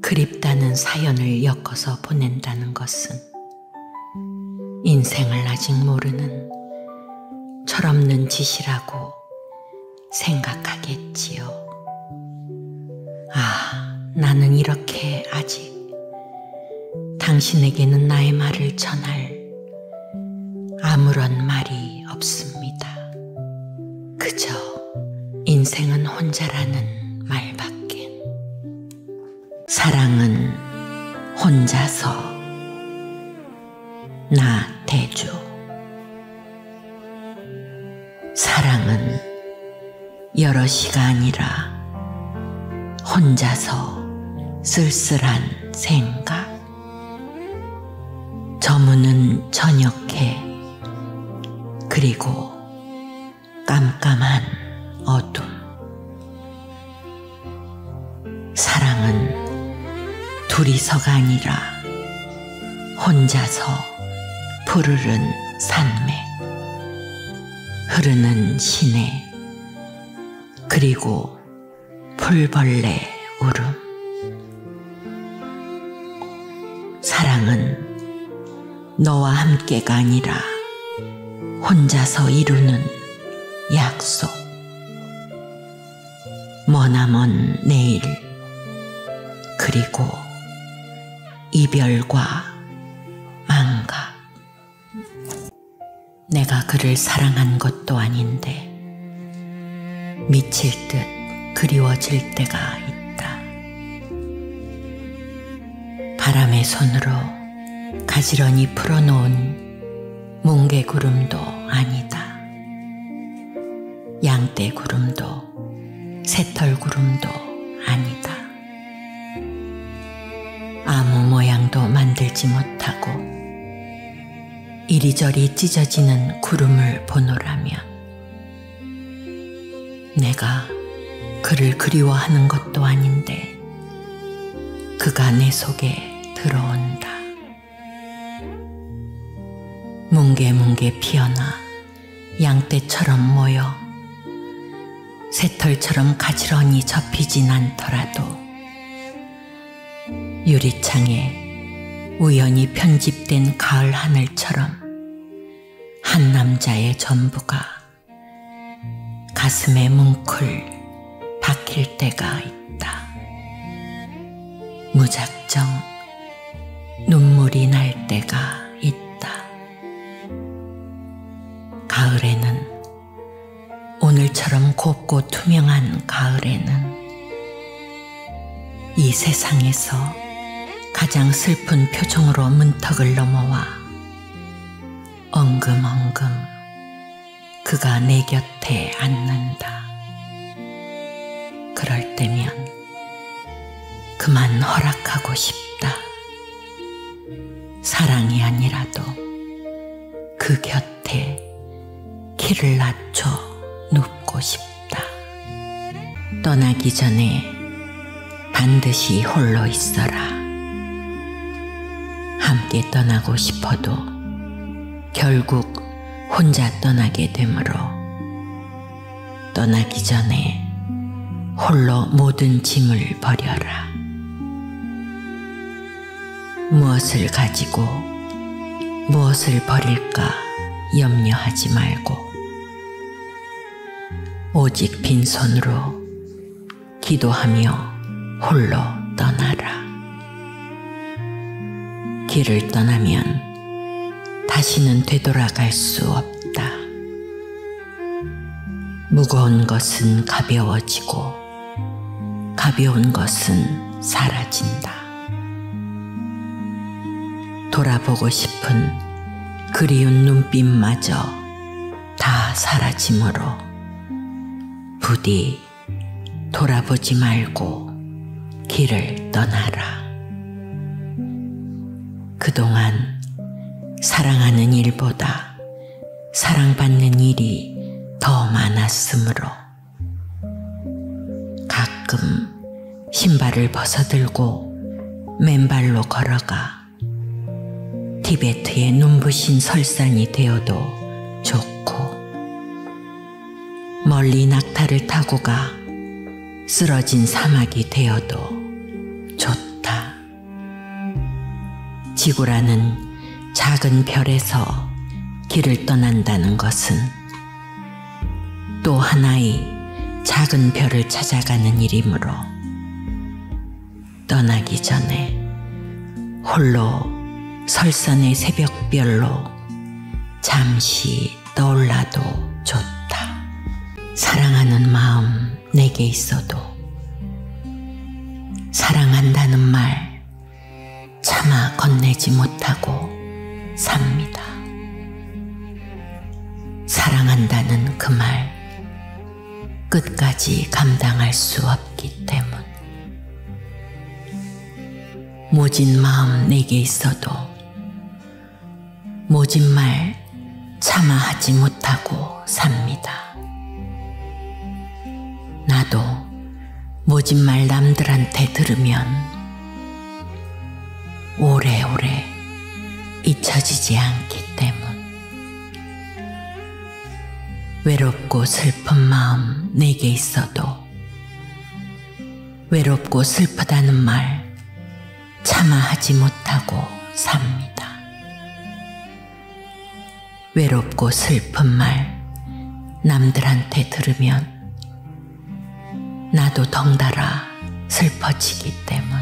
그립다는 사연을 엮어서 보낸다는 것은 인생을 아직 모르는 철없는 짓이라고 생각하겠지요. 아, 나는 이렇게 아직 당신에게는 나의 말을 전할 아무런 말이 없습니다. 그저 인생은 혼자라는 말밖엔. 사랑은 혼자서. 나태주. 사랑은 여럿이가 아니라 혼자서 쓸쓸한 생각. 저무는 저녁해 그리고 깜깜한 어둠. 사랑은 둘이서가 아니라 혼자서 푸르른 산맥, 흐르는 시내, 그리고 풀벌레 울음. 사랑은 너와 함께가 아니라 혼자서 이루는 약속. 머나먼 내일, 그리고 이별과 망각. 내가 그를 사랑한 것도 아닌데 미칠 듯 그리워질 때가 있다. 바람의 손으로 가지런히 풀어놓은 뭉게구름도 아니다. 양떼구름도 새털구름도 아니다. 아무 모양도 만들지 못하고 이리저리 찢어지는 구름을 보노라면 내가 그를 그리워하는 것도 아닌데 그가 내 속에 들어온다. 뭉게뭉게 피어나 양떼처럼 모여 새털처럼 가지런히 접히진 않더라도 유리창에 우연히 편집된 가을 하늘처럼 한 남자의 전부가 가슴에 뭉클 박힐 때가 있다. 무작정 눈물이 날 때가 있다. 가을에는, 오늘처럼 곱고 투명한 가을에는 이 세상에서 가장 슬픈 표정으로 문턱을 넘어와 엉금엉금 그가 내 곁에 앉는다. 그럴 때면 그만 허락하고 싶다. 사랑이 아니라도 그 곁에 키를 낮춰 눕고 싶다. 떠나기 전에 반드시 홀로 있어라. 함께 떠나고 싶어도 결국 혼자 떠나게 되므로 떠나기 전에 홀로 모든 짐을 버려라. 무엇을 가지고 무엇을 버릴까 염려하지 말고 오직 빈손으로 기도하며 홀로 떠나라. 길을 떠나면 다시는 되돌아갈 수 없다. 무거운 것은 가벼워지고 가벼운 것은 사라진다. 돌아보고 싶은 그리운 눈빛마저 다 사라지므로 부디 돌아보지 말고 길을 떠나라. 그동안 사랑하는 일보다 사랑받는 일이 더 많았으므로 가끔 신발을 벗어들고 맨발로 걸어가 티베트의 눈부신 설산이 되어도 좋고 멀리 낙타를 타고 가 쓰러진 사막이 되어도 좋다. 지구라는 작은 별에서 길을 떠난다는 것은 또 하나의 작은 별을 찾아가는 일이므로 떠나기 전에 홀로 설산의 새벽별로 잠시 떠올라도 좋다. 사랑하는 마음 내게 있어도 사랑한다는 말 차마 건네지 못하고 삽니다. 사랑한다는 그 말 끝까지 감당할 수 없기 때문. 모진 마음 내게 있어도 모진 말 차마 하지 못하고 삽니다. 나도 모진 말 남들한테 들으면 오래오래 잊혀지지 않기 때문. 외롭고 슬픈 마음 내게 있어도 외롭고 슬프다는 말 차마 하지 못하고 삽니다. 외롭고 슬픈 말 남들한테 들으면 나도 덩달아 슬퍼지기 때문.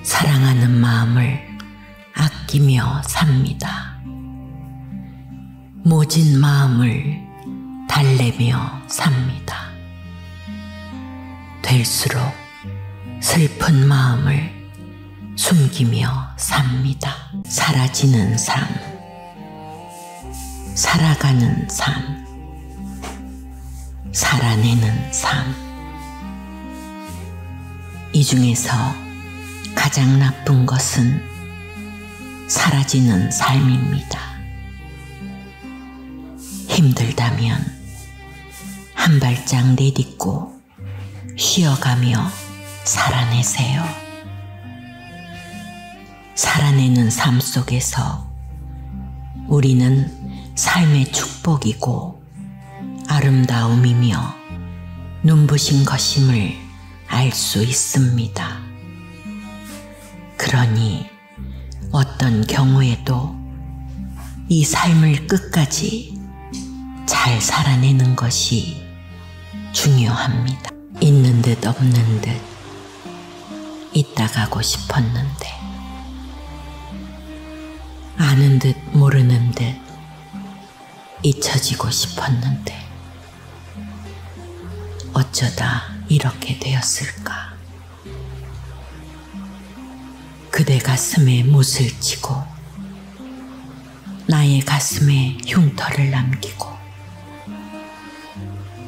사랑하는 마음을 아끼며 삽니다. 모진 마음을 달래며 삽니다. 될수록 슬픈 마음을 숨기며 삽니다. 사라지는 삶, 살아가는 삶, 살아내는 삶. 이 중에서 가장 나쁜 것은 사라지는 삶입니다. 힘들다면 한 발짝 내딛고 쉬어가며 살아내세요. 살아내는 삶 속에서 우리는 삶의 축복이고 아름다움이며 눈부신 것임을 알 수 있습니다. 그러니 어떤 경우에도 이 삶을 끝까지 잘 살아내는 것이 중요합니다. 있는 듯 없는 듯 있다 가고 싶었는데 아는 듯 모르는 듯 잊혀지고 싶었는데 어쩌다 이렇게 되었을까. 그대 가슴에 못을 치고 나의 가슴에 흉터를 남기고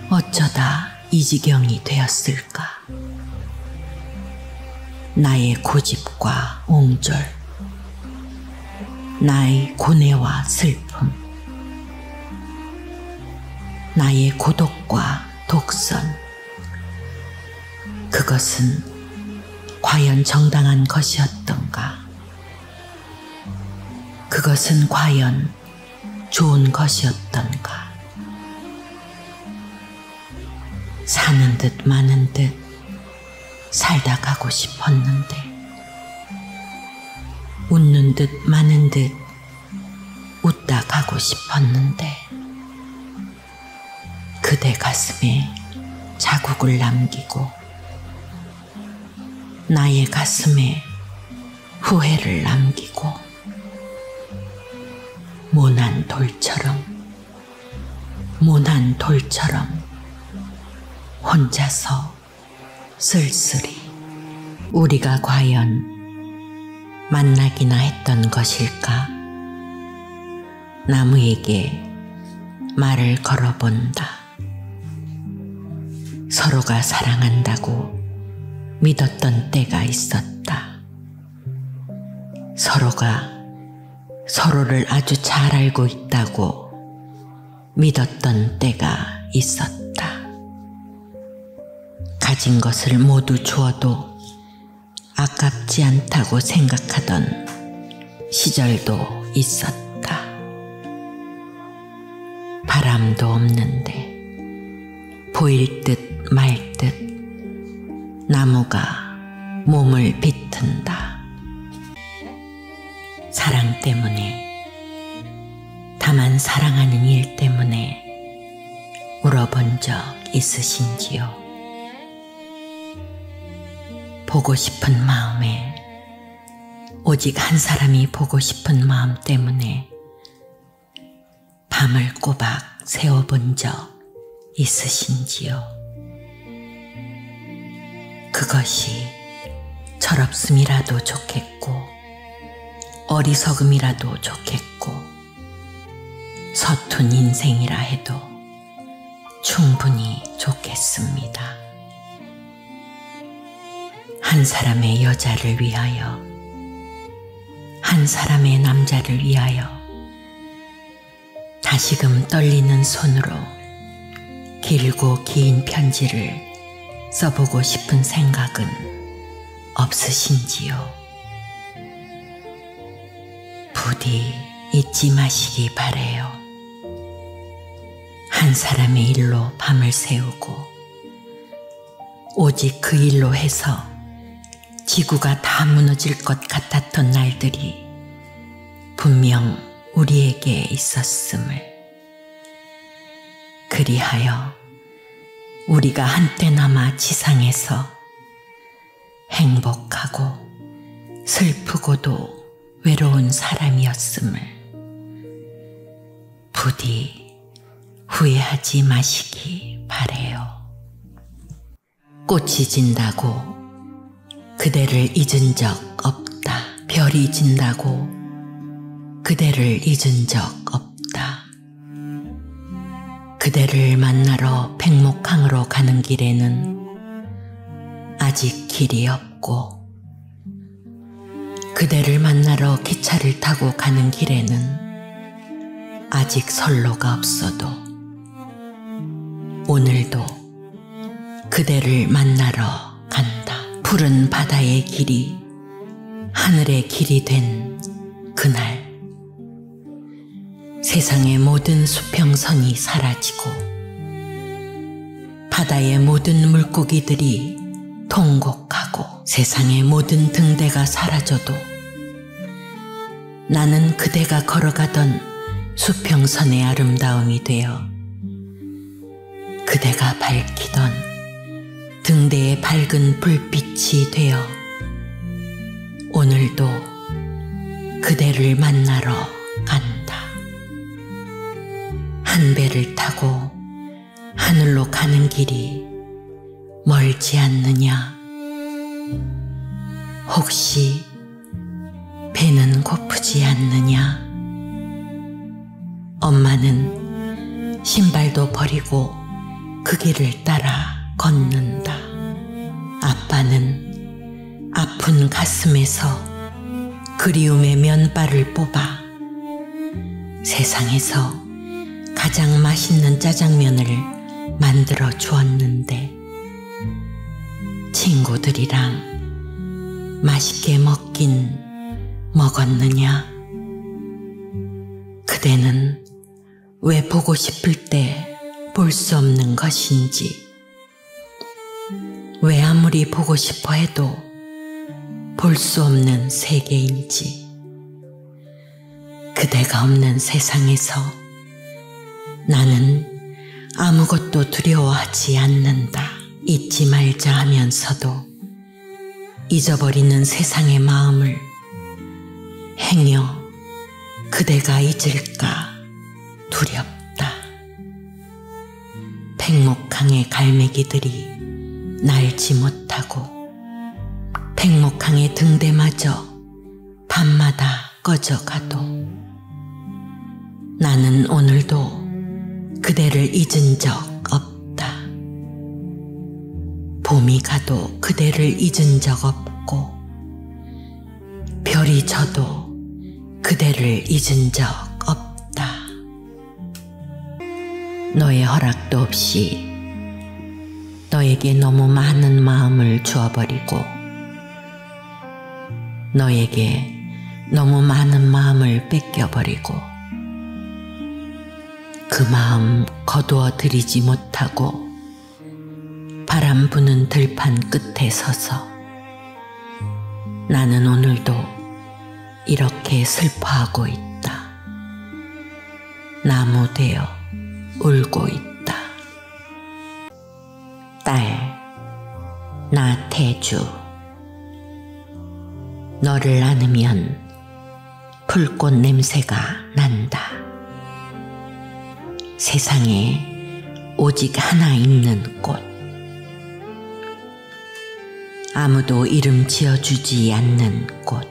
어쩌다 이 지경이 되었을까. 나의 고집과 옹졸, 나의 고뇌와 슬픔, 나의 고독과 독선, 그것은 과연 정당한 것이었던가? 그것은 과연 좋은 것이었던가? 사는 듯 마는 듯 살다 가고 싶었는데 웃는 듯 마는 듯 웃다 가고 싶었는데 그대 가슴에 자국을 남기고 나의 가슴에 후회를 남기고 모난 돌처럼 혼자서 쓸쓸히 우리가 과연 만나기나 했던 것일까. 나무에게 말을 걸어본다. 서로가 사랑한다고 믿었던 때가 있었다. 서로가 서로를 아주 잘 알고 있다고 믿었던 때가 있었다. 가진 것을 모두 주어도 아깝지 않다고 생각하던 시절도 있었다. 바람도 없는데 보일 듯 말 듯 나무가 몸을 비튼다. 마음 때문에, 다만 사랑하는 일 때문에 울어본 적 있으신지요? 보고 싶은 마음에, 오직 한 사람이 보고 싶은 마음 때문에 밤을 꼬박 새워본 적 있으신지요? 그것이 철없음이라도 좋겠고, 어리석음이라도 좋겠고, 서툰 인생이라 해도 충분히 좋겠습니다. 한 사람의 여자를 위하여, 한 사람의 남자를 위하여 다시금 떨리는 손으로 길고 긴 편지를 써보고 싶은 생각은 없으신지요? 부디 잊지 마시기 바래요. 한 사람의 일로 밤을 새우고, 오직 그 일로 해서 지구가 다 무너질 것 같았던 날들이 분명 우리에게 있었음을, 그리하여 우리가 한때나마 지상에서 행복하고 슬프고도 외로운 사람이었음을 부디 후회하지 마시기 바래요. 꽃이 진다고 그대를 잊은 적 없다. 별이 진다고 그대를 잊은 적 없다. 그대를 만나러 백목항으로 가는 길에는 아직 길이 없고, 그대를 만나러 기차를 타고 가는 길에는 아직 선로가 없어도 오늘도 그대를 만나러 간다. 푸른 바다의 길이 하늘의 길이 된 그날, 세상의 모든 수평선이 사라지고 바다의 모든 물고기들이 통곡하고 세상의 모든 등대가 사라져도 나는 그대가 걸어가던 수평선의 아름다움이 되어 그대가 밝히던 등대의 밝은 불빛이 되어 오늘도 그대를 만나러 간다. 한 배를 타고 하늘로 가는 길이 멀지 않느냐? 혹시 배는 고프지 않느냐? 엄마는 신발도 버리고 그 길을 따라 걷는다. 아빠는 아픈 가슴에서 그리움의 면발을 뽑아 세상에서 가장 맛있는 짜장면을 만들어 주었는데, 친구들이랑 맛있게 먹긴 먹었느냐? 그대는 왜 보고 싶을 때 볼 수 없는 것인지, 왜 아무리 보고 싶어 해도 볼 수 없는 세계인지, 그대가 없는 세상에서 나는 아무것도 두려워하지 않는다. 잊지 말자 하면서도 잊어버리는 세상의 마음을 행여 그대가 잊을까 두렵다. 백목항의 갈매기들이 날지 못하고 백목항의 등대마저 밤마다 꺼져가도 나는 오늘도 그대를 잊은 적 없다. 봄이 가도 그대를 잊은 적 없고, 별이 져도 그대를 잊은 적 없다. 너의 허락도 없이 너에게 너무 많은 마음을 주어버리고, 너에게 너무 많은 마음을 뺏겨버리고, 그 마음 거두어 들이지 못하고 바람 부는 들판 끝에 서서 나는 오늘도 이렇게 슬퍼하고 있다. 나무 되어 울고 있다. 딸, 나태주. 너를 안으면 풀꽃 냄새가 난다. 세상에 오직 하나 있는 꽃. 아무도 이름 지어주지 않는 꽃.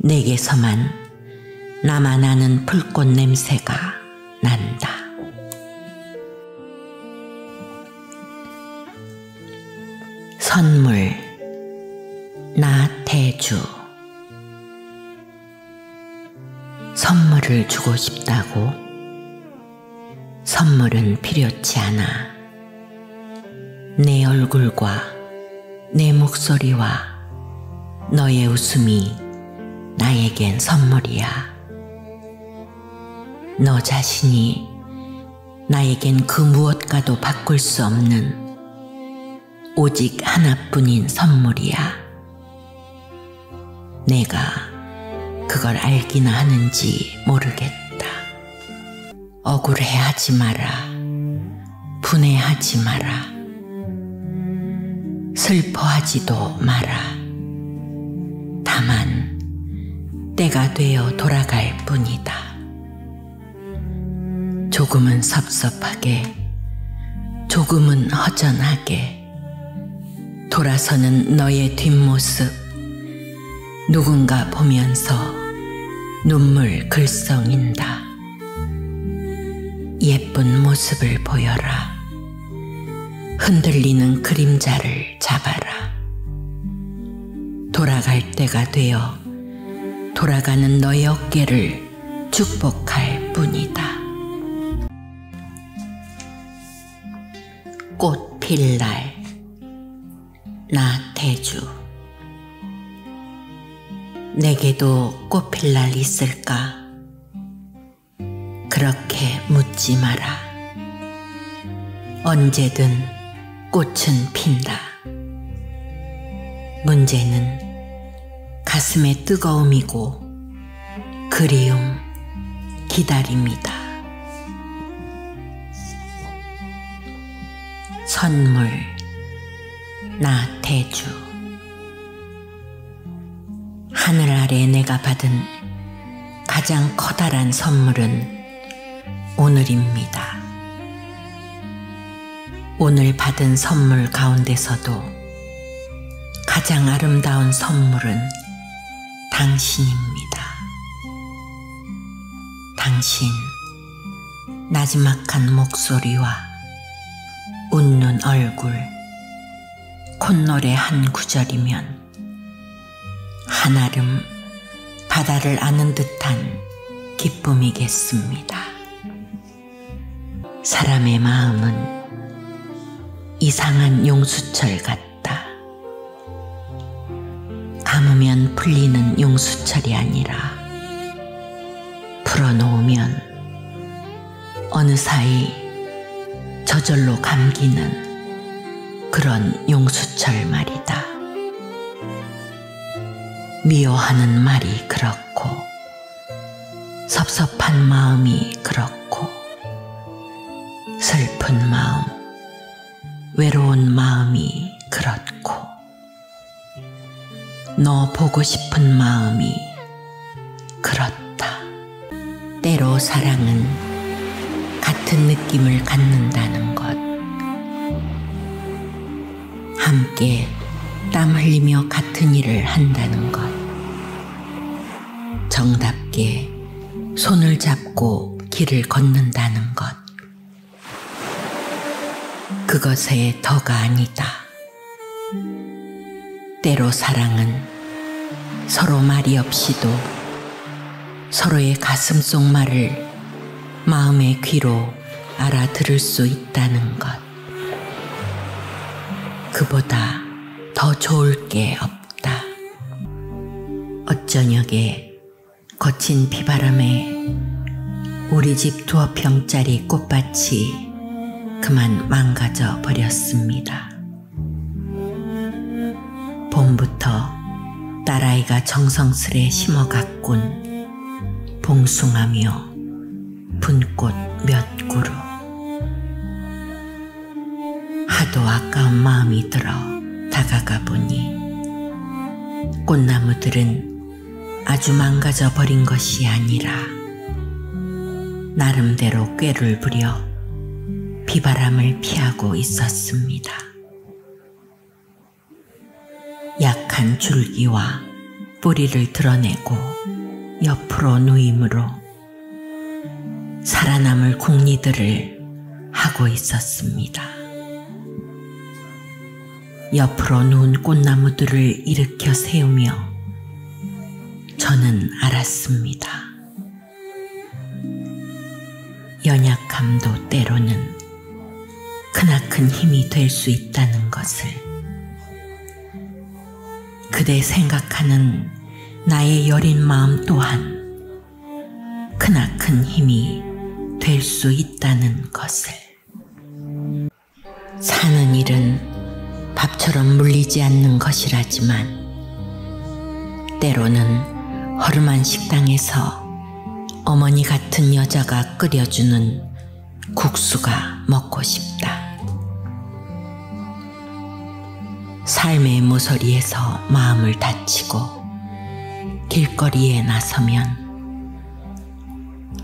내게서만 나만 아는 풀꽃 냄새가 난다. 선물, 나태주. 선물을 주고 싶다고? 선물은 필요치 않아. 내 얼굴과 내 목소리와 너의 웃음이 나에겐 선물이야. 너 자신이 나에겐 그 무엇과도 바꿀 수 없는 오직 하나뿐인 선물이야. 내가 그걸 알기나 하는지 모르겠다. 억울해하지 마라. 분해하지 마라. 슬퍼하지도 마라. 다만 때가 되어 돌아갈 뿐이다. 조금은 섭섭하게, 조금은 허전하게 돌아서는 너의 뒷모습, 누군가 보면서 눈물 글썽인다. 예쁜 모습을 보여라. 흔들리는 그림자를 잡아라. 돌아갈 때가 되어 돌아가는 너의 어깨를 축복할 뿐이다. 꽃 필 날, 나태주. 내게도 꽃 필 날 있을까? 그렇게 묻지 마라. 언제든 꽃은 핀다. 문제는 가슴의 뜨거움이고 그리움, 기다림이다. 선물, 나태주. 하늘 아래 내가 받은 가장 커다란 선물은 오늘입니다. 오늘 받은 선물 가운데서도 가장 아름다운 선물은 당신입니다. 당신, 나지막한 목소리와 웃는 얼굴, 콧노래 한 구절이면 한아름 바다를 아는 듯한 기쁨이겠습니다. 사람의 마음은 이상한 용수철 같다. 감으면 풀리는 용수철이 아니라 풀어놓으면 어느 사이 저절로 감기는 그런 용수철 말이다. 미워하는 말이 그렇고 섭섭한 마음이 그렇고 슬픈 마음, 외로운 마음이 그렇고 너 보고 싶은 마음이 그렇다. 때로 사랑은 같은 느낌을 갖는다는 것, 함께 땀 흘리며 같은 일을 한다는 것, 정답게 손을 잡고 길을 걷는다는 것, 그것의 더가 아니다. 때로 사랑은 서로 말이 없이도 서로의 가슴 속 말을 마음의 귀로 알아들을 수 있다는 것. 그보다 더 좋을 게 없다. 어쩌녁에 거친 비바람에 우리 집 2평짜리 꽃밭이 그만 망가져 버렸습니다. 봄부터 딸아이가 정성스레 심어 가꾼 봉숭아며 분꽃 몇 그루. 하도 아까운 마음이 들어 다가가 보니 꽃나무들은 아주 망가져 버린 것이 아니라 나름대로 꾀를 부려 비바람을 피하고 있었습니다. 약한 줄기와 뿌리를 드러내고 옆으로 누임으로 살아남을 궁리들을 하고 있었습니다. 옆으로 누운 꽃나무들을 일으켜 세우며 저는 알았습니다. 연약함도 때로는 크나큰 힘이 될 수 있다는 것을. 그대 생각하는 나의 여린 마음 또한 크나큰 힘이 될 수 있다는 것을. 사는 일은 밥처럼 물리지 않는 것이라지만 때로는 허름한 식당에서 어머니 같은 여자가 끓여주는 국수가 먹고 싶다. 삶의 모서리에서 마음을 다치고 길거리에 나서면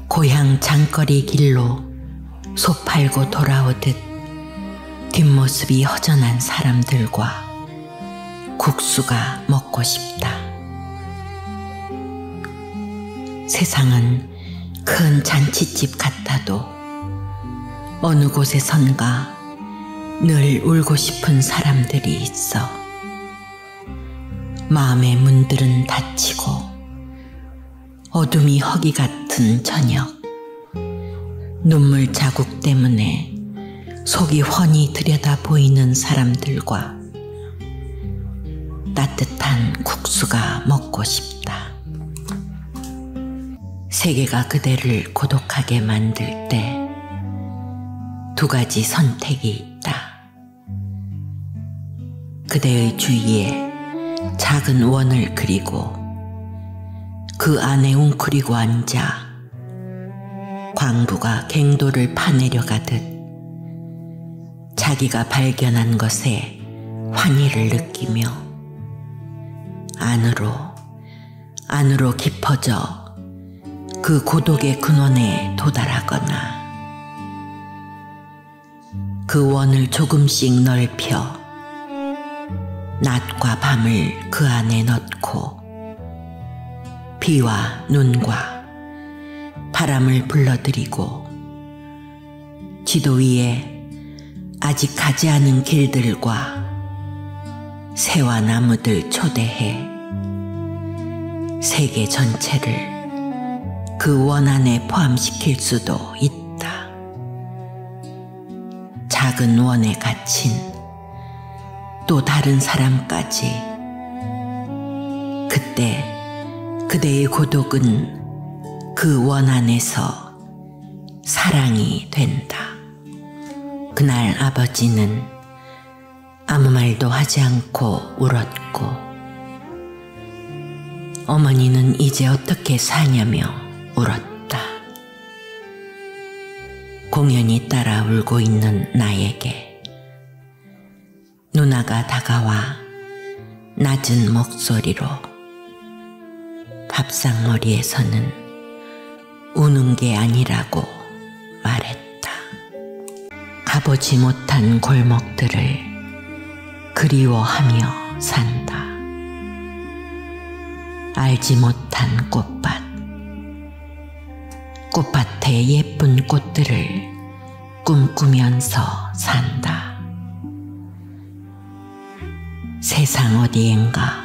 고향 장거리 길로 소 팔고 돌아오듯 뒷모습이 허전한 사람들과 국수가 먹고 싶다. 세상은 큰 잔치집 같아도 어느 곳에선가 늘 울고 싶은 사람들이 있어. 마음의 문들은 닫히고 어둠이 허기 같은 저녁, 눈물 자국 때문에 속이 훤히 들여다 보이는 사람들과 따뜻한 국수가 먹고 싶다. 세계가 그대를 고독하게 만들 때 두 가지 선택이 있다. 그대의 주위에 작은 원을 그리고 그 안에 웅크리고 앉아 광부가 갱도를 파내려 가듯 자기가 발견한 것에 환희를 느끼며 안으로 깊어져 그 고독의 근원에 도달하거나 그 원을 조금씩 넓혀 낮과 밤을 그 안에 넣고 비와 눈과 바람을 불러들이고 지도 위에 아직 가지 않은 길들과 새와 나무들 초대해 세계 전체를 그 원 안에 포함시킬 수도 있다. 작은 원에 갇힌 또 다른 사람까지. 그때 그대의 고독은 그 원 안에서 사랑이 된다. 그날 아버지는 아무 말도 하지 않고 울었고 어머니는 이제 어떻게 사냐며 울었다. 공연히 따라 울고 있는 나에게 누나가 다가와 낮은 목소리로 밥상머리에서는 우는 게 아니라고 말했다. 가보지 못한 골목들을 그리워하며 산다. 알지 못한 꽃밭의 예쁜 꽃들을 꿈꾸면서 산다. 세상 어디엔가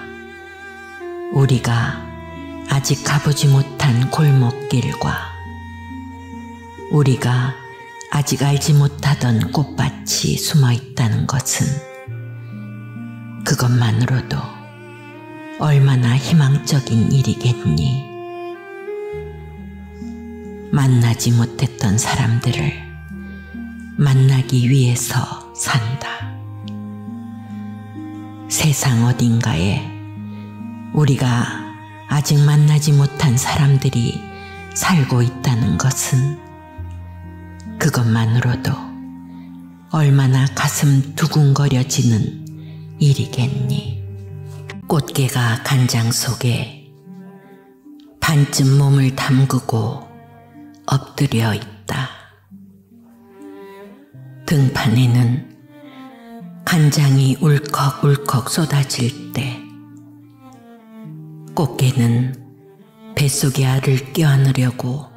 우리가 아직 가보지 못한 골목길과 우리가 아직 알지 못하던 꽃밭이 숨어 있다는 것은 그것만으로도 얼마나 희망적인 일이겠니. 만나지 못했던 사람들을 만나기 위해서 산다. 세상 어딘가에 우리가 아직 만나지 못한 사람들이 살고 있다는 것은 그것만으로도 얼마나 가슴 두근거려지는 일이겠니. 꽃게가 간장 속에 반쯤 몸을 담그고 엎드려 있다. 등판에는 간장이 울컥울컥 쏟아질 때 꽃게는 뱃속에 알을 껴안으려고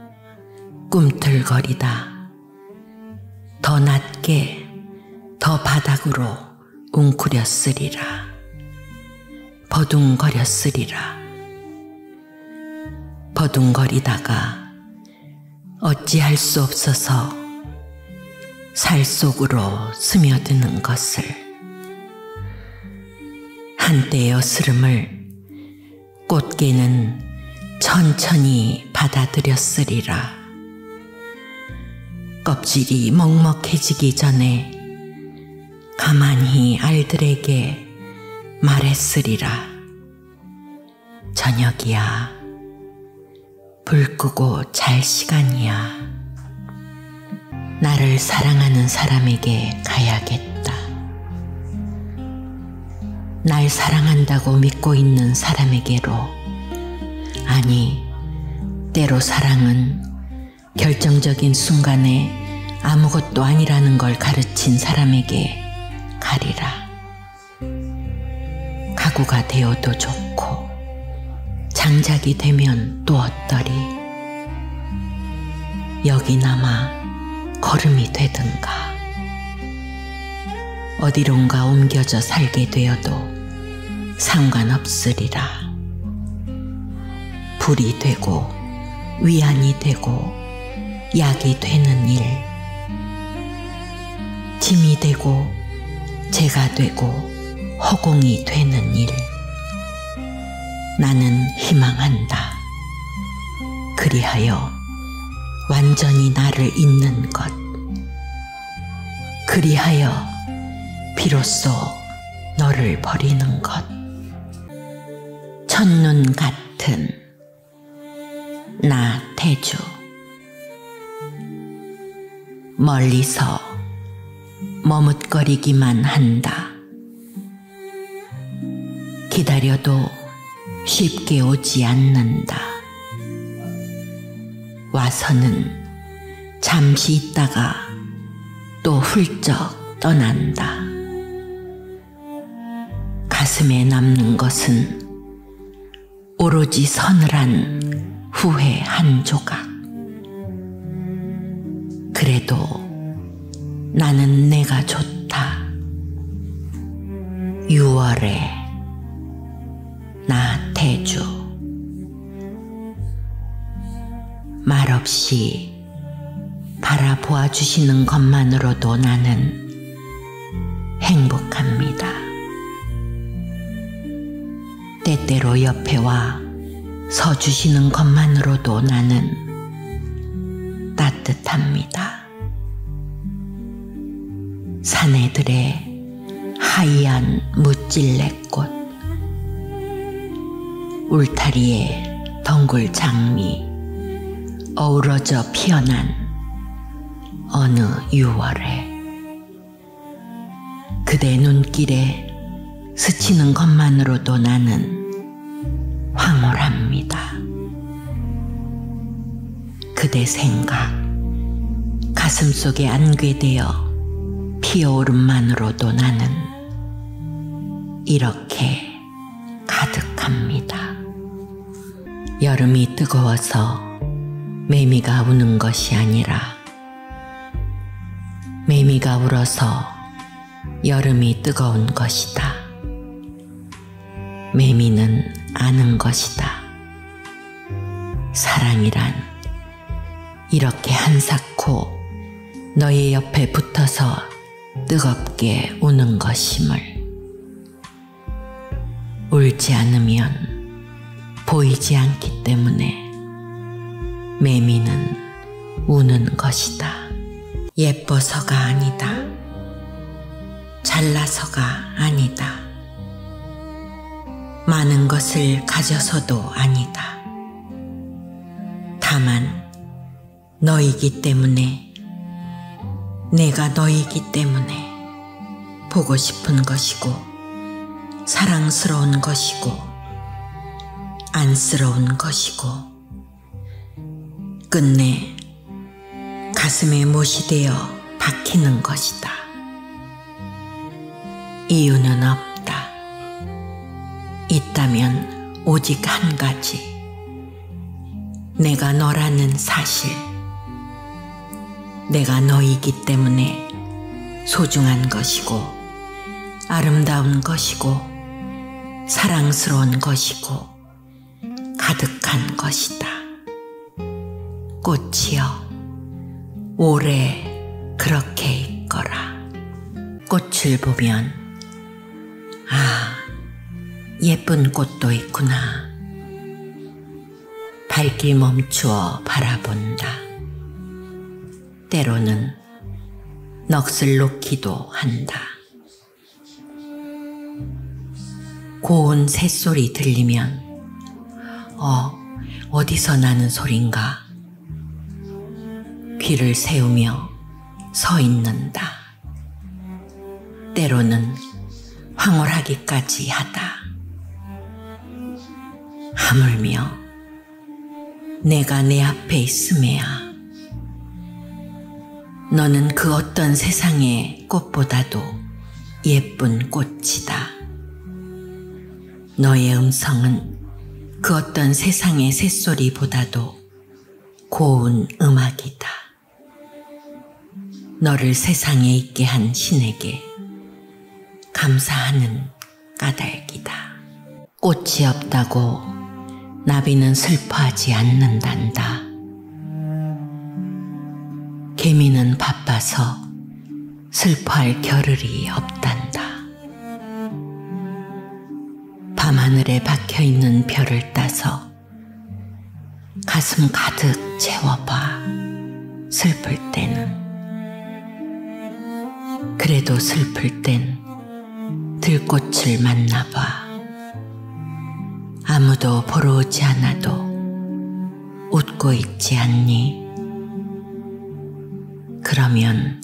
꿈틀거리다 더 낮게 더 바닥으로 웅크렸으리라. 버둥거렸으리라. 버둥거리다가 어찌할 수 없어서 살 속으로 스며드는 것을, 한때의 어스름을 꽃게는 천천히 받아들였으리라. 껍질이 먹먹해지기 전에 가만히 알들에게 말했으리라. 저녁이야. 불 끄고 잘 시간이야. 나를 사랑하는 사람에게 가야겠다. 날 사랑한다고 믿고 있는 사람에게로, 아니, 때로 사랑은 결정적인 순간에 아무것도 아니라는 걸 가르친 사람에게 가리라. 가구가 되어도 좋고 장작이 되면 또 어떠리. 여기나마 걸음이 되든가 어디론가 옮겨져 살게 되어도 상관없으리라. 불이 되고 위안이 되고 약이 되는 일, 짐이 되고 재가 되고 허공이 되는 일, 나는 희망한다. 그리하여 완전히 나를 잊는 것, 그리하여 비로소 너를 버리는 것. 첫눈 같은 나태주. 멀리서 머뭇거리기만 한다. 기다려도 쉽게 오지 않는다. 와서는 잠시 있다가 또 훌쩍 떠난다. 가슴에 남는 것은 오로지 서늘한 후회 한 조각. 그래도 나는 내가 좋다. 6월에 나태주. 말없이 바라보아 주시는 것만으로도 나는 행복합니다. 때때로 옆에 와 서주시는 것만으로도 나는 따뜻합니다. 사내들의 하얀 무찔레꽃, 울타리에 덩굴 장미 어우러져 피어난 어느 6월에 그대 눈길에 스치는 것만으로도 나는 황홀합니다. 그대 생각 가슴속에 안괴되어 피어오름만으로도 나는 이렇게 가득합니다. 여름이 뜨거워서 매미가 우는 것이 아니라 매미가 울어서 여름이 뜨거운 것이다. 매미는 아는 것이다. 사랑이란 이렇게 한사코 너의 옆에 붙어서 뜨겁게 우는 것임을. 울지 않으면 보이지 않기 때문에 매미는 우는 것이다. 예뻐서가 아니다. 잘나서가 아니다. 많은 것을 가져서도 아니다. 다만 너이기 때문에, 내가 너이기 때문에 보고 싶은 것이고 사랑스러운 것이고 안쓰러운 것이고 끝내 가슴에 못이 되어 박히는 것이다. 이유는 없다. 있다면 오직 한 가지. 내가 너라는 사실. 내가 너이기 때문에 소중한 것이고 아름다운 것이고 사랑스러운 것이고 가득한 것이다. 꽃이여, 오래 그렇게 있거라. 꽃을 보면 아, 예쁜 꽃도 있구나. 발길 멈추어 바라본다. 때로는 넋을 놓기도 한다. 고운 새소리 들리면 어디서 나는 소린가? 귀를 세우며 서 있는다. 때로는 황홀하기까지 하다. 하물며 내가 내 앞에 있음에야. 너는 그 어떤 세상의 꽃보다도 예쁜 꽃이다. 너의 음성은 그 어떤 세상의 새소리보다도 고운 음악이다. 너를 세상에 있게 한 신에게 감사하는 까닭이다. 꽃이 없다고 나비는 슬퍼하지 않는단다. 개미는 바빠서 슬퍼할 겨를이 없단다. 밤하늘에 박혀있는 별을 따서 가슴 가득 채워봐. 슬플 때는. 그래도 슬플 땐 들꽃을 만나봐. 아무도 보러 오지 않아도 웃고 있지 않니? 그러면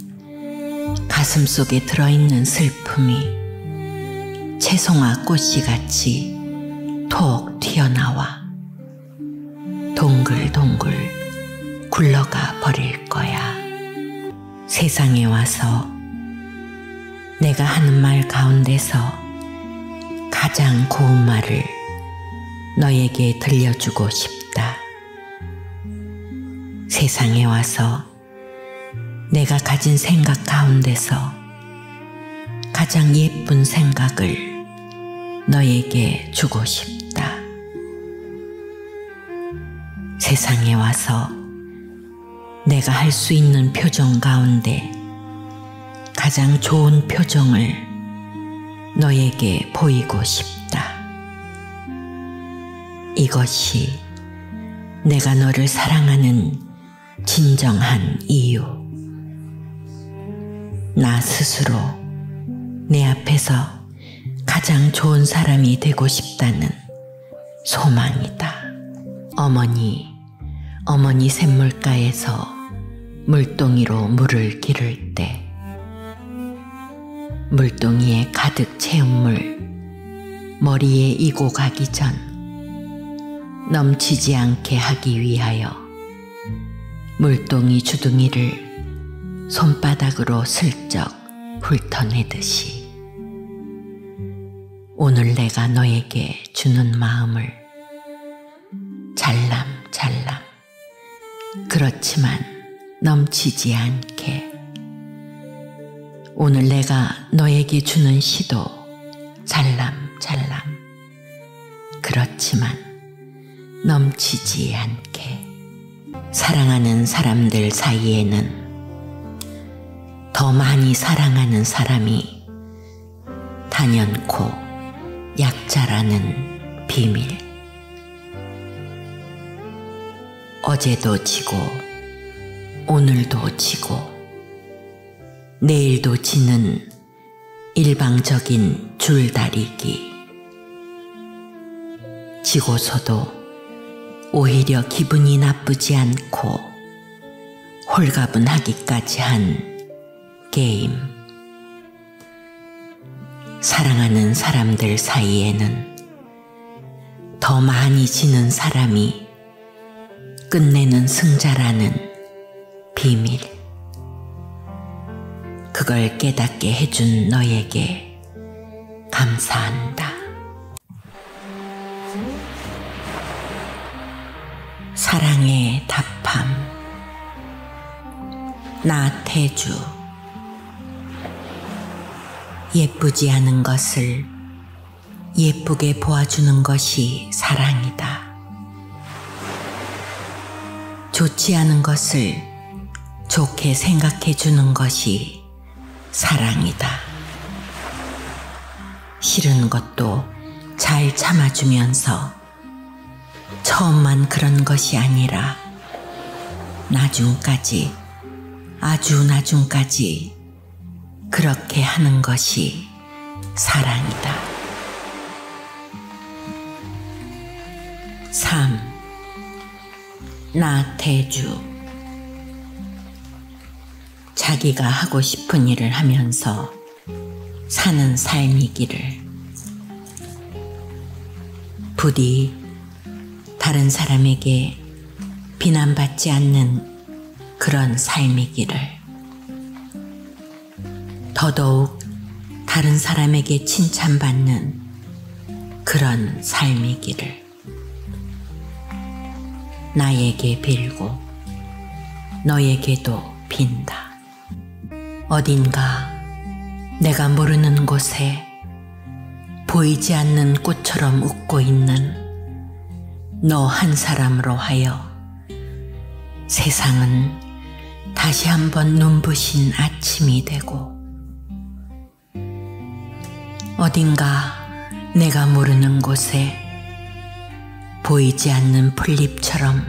가슴속에 들어있는 슬픔이 채송화 꽃이같이 톡 튀어나와 동글동글 굴러가 버릴 거야. 세상에 와서 내가 하는 말 가운데서 가장 고운 말을 너에게 들려주고 싶다. 세상에 와서 내가 가진 생각 가운데서 가장 예쁜 생각을 너에게 주고 싶다. 세상에 와서 내가 할 수 있는 표정 가운데 가장 좋은 표정을 너에게 보이고 싶다. 이것이 내가 너를 사랑하는 진정한 이유. 나 스스로 내 앞에서 가장 좋은 사람이 되고 싶다는 소망이다. 어머니 샘물가에서 물동이로 물을 기를 때 물동이에 가득 채운 물 머리에 이고 가기 전 넘치지 않게 하기 위하여 물동이 주둥이를 손바닥으로 슬쩍 훑어내듯이 오늘 내가 너에게 주는 마음을 잘람잘람 그렇지만 넘치지 않게 오늘 내가 너에게 주는 시도 잘람잘람 그렇지만 넘치지 않게 사랑하는 사람들 사이에는 더 많이 사랑하는 사람이 단연코 약자라는 비밀. 어제도 지고 오늘도 지고 내일도 지는 일방적인 줄다리기. 지고서도 오히려 기분이 나쁘지 않고 홀가분하기까지 한 게임. 사랑하는 사람들 사이에는 더 많이 지는 사람이 끝내는 승자라는 비밀. 그걸 깨닫게 해준 너에게 감사한다. 사랑의 답함. 나태주. 예쁘지 않은 것을 예쁘게 보아주는 것이 사랑이다. 좋지 않은 것을 좋게 생각해 주는 것이 사랑이다. 싫은 것도 잘 참아주면서 처음만 그런 것이 아니라 나중까지, 아주 나중까지 그렇게 하는 것이 사랑이다. 3. 나태주. 자기가 하고 싶은 일을 하면서 사는 삶이기를. 부디 다른 사람에게 비난받지 않는 그런 삶이기를. 더더욱 다른 사람에게 칭찬받는 그런 삶이기를. 나에게 빌고 너에게도 빈다. 어딘가 내가 모르는 곳에 보이지 않는 꽃처럼 웃고 있는 너 한 사람으로 하여 세상은 다시 한번 눈부신 아침이 되고, 어딘가 내가 모르는 곳에 보이지 않는 풀잎처럼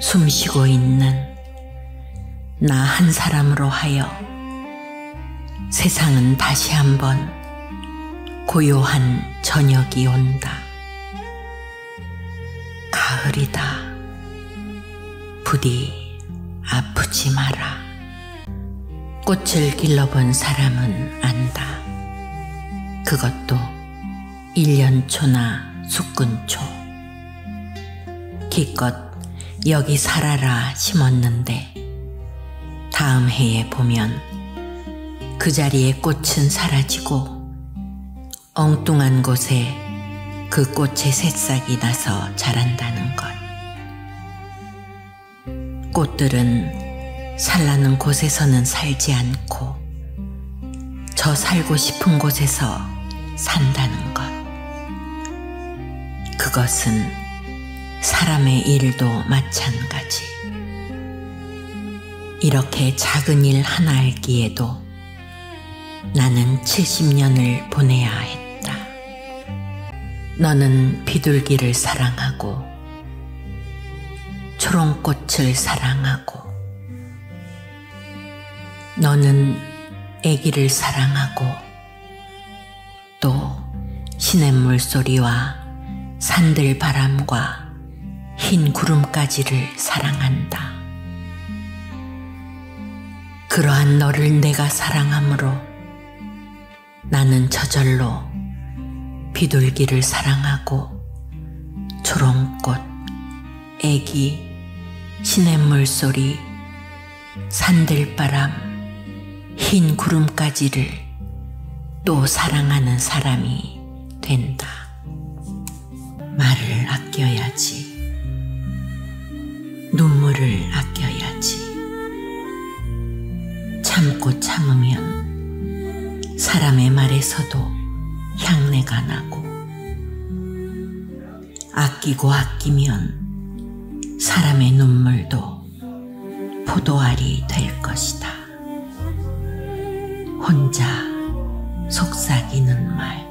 숨쉬고 있는 나 한 사람으로 하여 세상은 다시 한번 고요한 저녁이 온다. 가을이다. 부디 아프지 마라. 꽃을 길러본 사람은 안다. 그것도 1년초나 숙근초. 기껏 여기 살아라 심었는데 다음 해에 보면 그 자리에 꽃은 사라지고 엉뚱한 곳에 그 꽃의 새싹이 나서 자란다는 것. 꽃들은 살라는 곳에서는 살지 않고 저 살고 싶은 곳에서 산다는 것. 그것은 사람의 일도 마찬가지. 이렇게 작은 일 하나 알기에도 나는 70년을 보내야 했다. 너는 비둘기를 사랑하고 초롱꽃을 사랑하고, 너는 애기를 사랑하고 또 시냇물 소리와 산들 바람과 흰 구름까지를 사랑한다. 그러한 너를 내가 사랑함으로 나는 저절로 비둘기를 사랑하고 초롱꽃, 애기, 시냇물 소리, 산들바람, 흰 구름까지를 또 사랑하는 사람이 된다. 말을 아껴야지. 눈물을 아껴야지. 참고 참으면 사람의 말에서도 향내가 나고, 아끼고 아끼면 사람의 눈물도 포도알이 될 것이다. 혼자 속삭이는 말,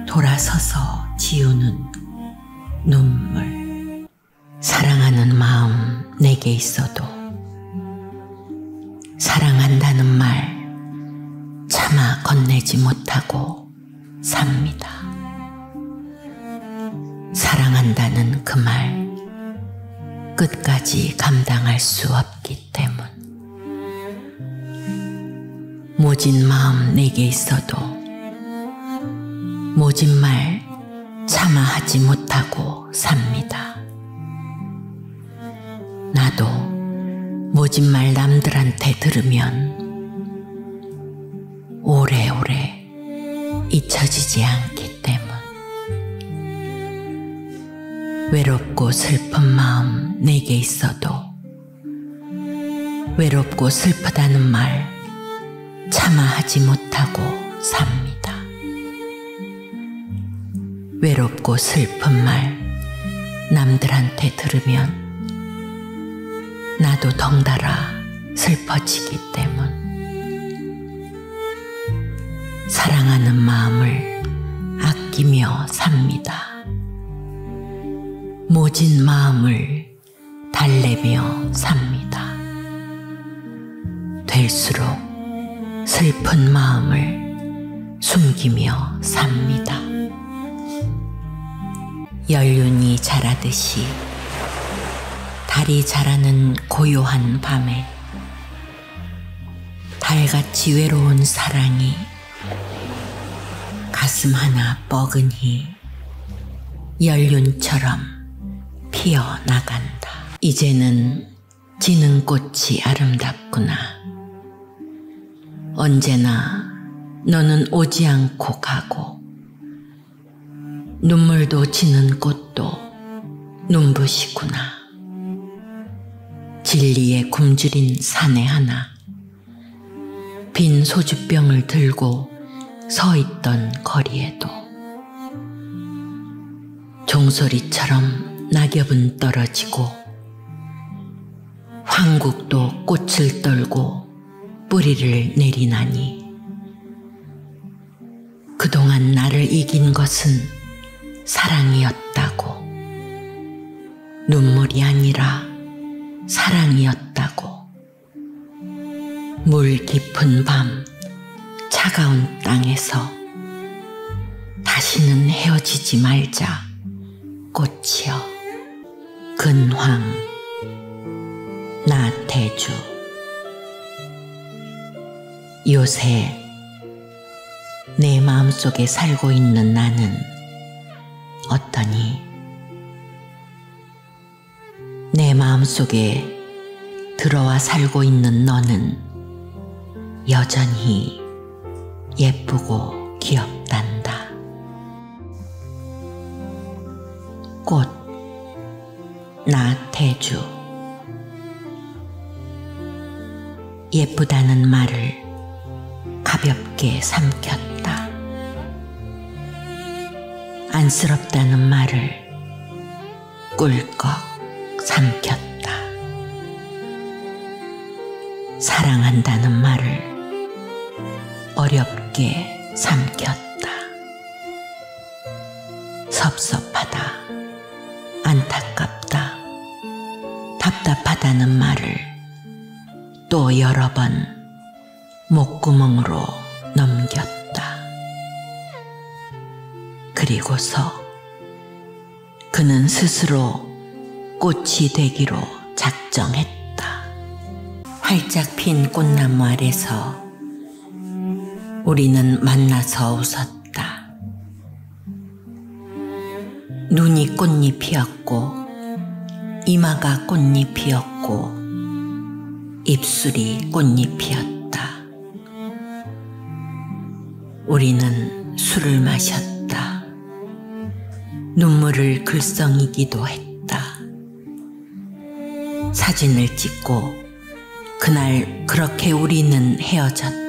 돌아서서 지우는 눈물. 사랑하는 마음 내게 있어도 사랑한다는 말 차마 건네지 못하고 삽니다. 사랑한다는 그 말 끝까지 감당할 수 없기 때문. 모진 마음 내게 있어도 모진 말 차마 하지 못하고 삽니다. 나도 모진 말 남들한테 들으면 오래오래 잊혀지지 않기 때문. 외롭고 슬픈 마음 내게 있어도 외롭고 슬프다는 말 차마 하지 못하고 삽니다. 외롭고 슬픈 말 남들한테 들으면 나도 덩달아 슬퍼지기 때문. 사랑하는 마음을 아끼며 삽니다. 모진 마음을 달래며 삽니다. 될수록 슬픈 마음을 숨기며 삽니다. 연륜이 자라듯이 달이 자라는 고요한 밤에 달같이 외로운 사랑이 가슴 하나 뻐근히 연륜처럼 피어나간다. 이제는 지는 꽃이 아름답구나. 언제나 너는 오지 않고 가고 눈물도 지는 꽃도 눈부시구나. 진리에 굶주린 사내 하나 빈 소주병을 들고 서 있던 거리에도 종소리처럼 낙엽은 떨어지고 황국도 꽃을 떨고 뿌리를 내리나니 그동안 나를 이긴 것은 사랑이었다고. 눈물이 아니라 사랑이었다고. 물 깊은 밤 차가운 땅에서 다시는 헤어지지 말자 꽃이여. 근황 나태주. 요새 내 마음속에 살고 있는 나는 어떠니? 내 마음속에 들어와 살고 있는 너는 여전히 예쁘고 귀엽단다. 꽃 나태주. 예쁘다는 말을 가볍게 삼켰다. 안쓰럽다는 말을 꿀꺽 삼켰다. 사랑한다는 말을 어렵게 삼켰다. 섭섭하다, 안타깝다, 답답하다는 말을 또 여러 번 목구멍으로 넘겼다. 그리고서 그는 스스로 꽃이 되기로 작정했다. 활짝 핀 꽃나무 아래서 우리는 만나서 웃었다. 눈이 꽃잎이었고 이마가 꽃잎이었고 입술이 꽃잎이었다. 우리는 술을 마셨다. 눈물을 글썽이기도 했다. 사진을 찍고 그날 그렇게 우리는 헤어졌다.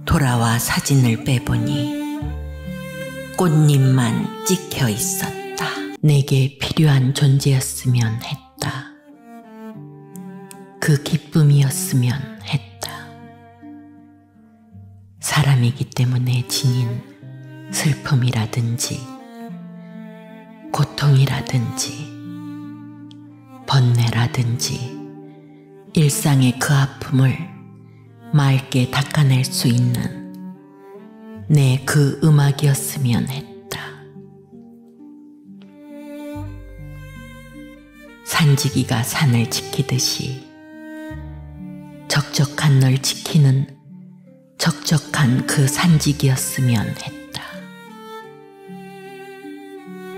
돌아와 사진을 빼보니 꽃잎만 찍혀 있었다. 내게 필요한 존재였으면 했다. 그 기쁨이었으면 했다. 사람이기 때문에 지닌 슬픔이라든지 고통이라든지 번뇌라든지 일상의 그 아픔을 맑게 닦아낼 수 있는 내 그 음악이었으면 했다. 산지기가 산을 지키듯이 적적한 널 지키는 적적한 그 산지기였으면 했다.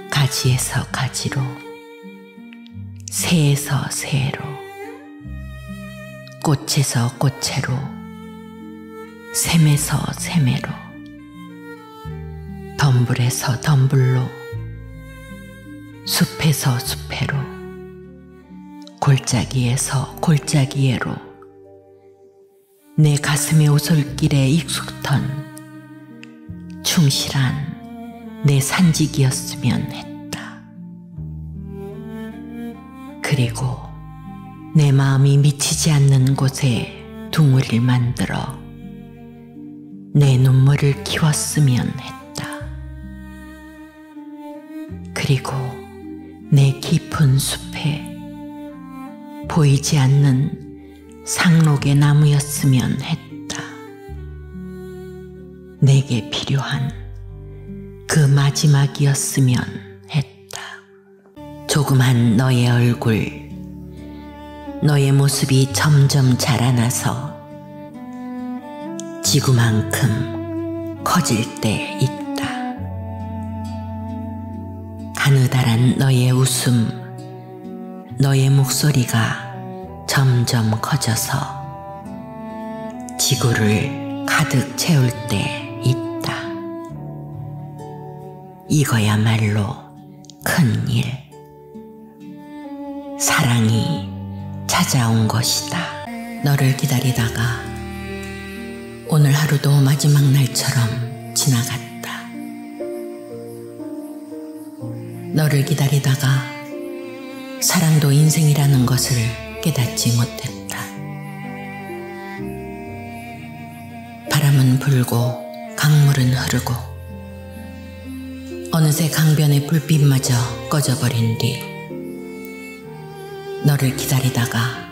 가지에서 가지로, 새에서 새로, 꽃에서 꽃채로, 샘에서 샘에로, 덤불에서 덤불로, 숲에서 숲에로, 골짜기에서 골짜기에로, 내 가슴의 오솔길에 익숙한 충실한 내 산지기였으면 했다. 그리고 내 마음이 미치지 않는 곳에 둥우리를 만들어 내 눈물을 키웠으면 했다. 그리고 내 깊은 숲에 보이지 않는 상록의 나무였으면 했다. 내게 필요한 그 마지막이었으면 했다. 조그만 너의 얼굴, 너의 모습이 점점 자라나서 지구만큼 커질 때 있다. 가느다란 너의 웃음, 너의 목소리가 점점 커져서 지구를 가득 채울 때 있다. 이거야말로 큰일. 사랑이 찾아온 것이다. 너를 기다리다가 오늘 하루도 마지막 날처럼 지나갔다. 너를 기다리다가 사랑도 인생이라는 것을 깨닫지 못했다. 바람은 불고 강물은 흐르고 어느새 강변의 불빛마저 꺼져버린 뒤 너를 기다리다가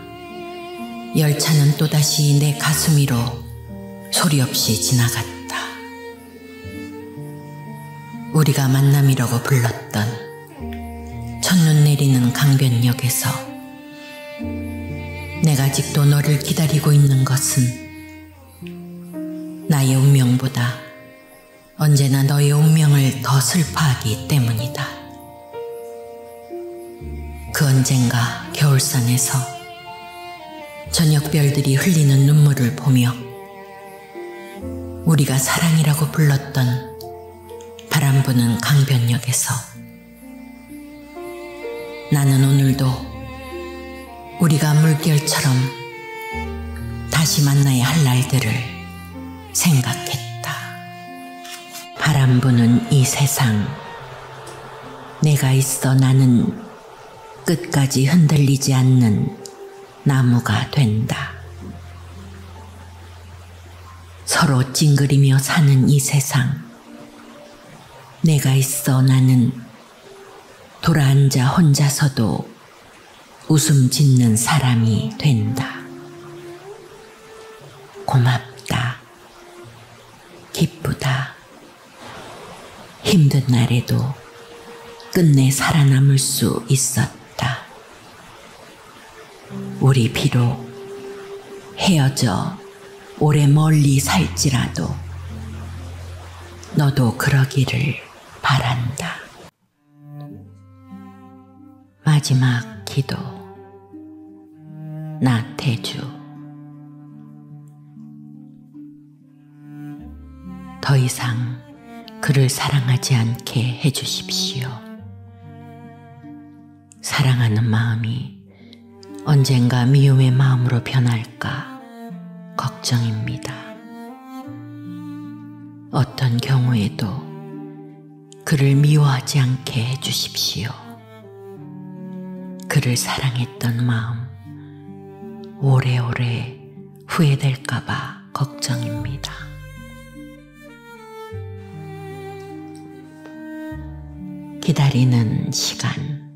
열차는 또다시 내 가슴 위로 소리 없이 지나갔다. 우리가 만남이라고 불렀던 첫눈 내리는 강변역에서 내가 아직도 너를 기다리고 있는 것은 나의 운명보다 언제나 너의 운명을 더 슬퍼하기 때문이다. 그 언젠가 겨울산에서 저녁별들이 흘리는 눈물을 보며 우리가 사랑이라고 불렀던 바람 부는 강변역에서 나는 오늘도 우리가 물결처럼 다시 만나야 할 날들을 생각했다. 바람 부는 이 세상, 내가 있어 나는 끝까지 흔들리지 않는 나무가 된다. 서로 찡그리며 사는 이 세상, 내가 있어 나는 돌아앉아 혼자서도 웃음 짓는 사람이 된다. 고맙다. 기쁘다. 힘든 날에도 끝내 살아남을 수 있었다. 우리 비록 헤어져 오래 멀리 살지라도 너도 그러기를 바란다. 마지막 기도. 나태주. 더 이상 그를 사랑하지 않게 해주십시오. 사랑하는 마음이 언젠가 미움의 마음으로 변할까 걱정입니다. 어떤 경우에도 그를 미워하지 않게 해주십시오. 그를 사랑했던 마음 오래오래 후회될까봐 걱정입니다. 기다리는 시간.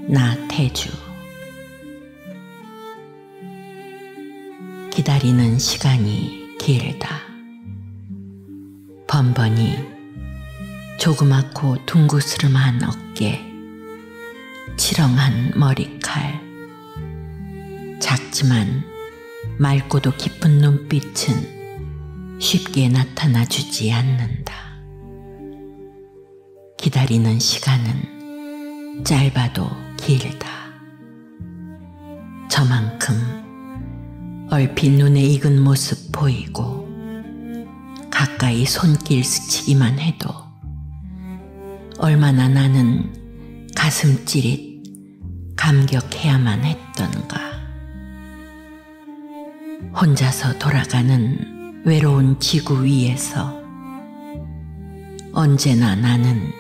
나태주. 기다리는 시간이 길다. 번번이 조그맣고 둥그스름한 어깨, 치렁한 머리칼, 작지만 맑고도 깊은 눈빛은 쉽게 나타나 주지 않는다. 기다리는 시간은 짧아도 길다. 저만큼 얼핏 눈에 익은 모습 보이고 가까이 손길 스치기만 해도 얼마나 나는 가슴 찌릿 감격해야만 했던가. 혼자서 돌아가는 외로운 지구 위에서 언제나 나는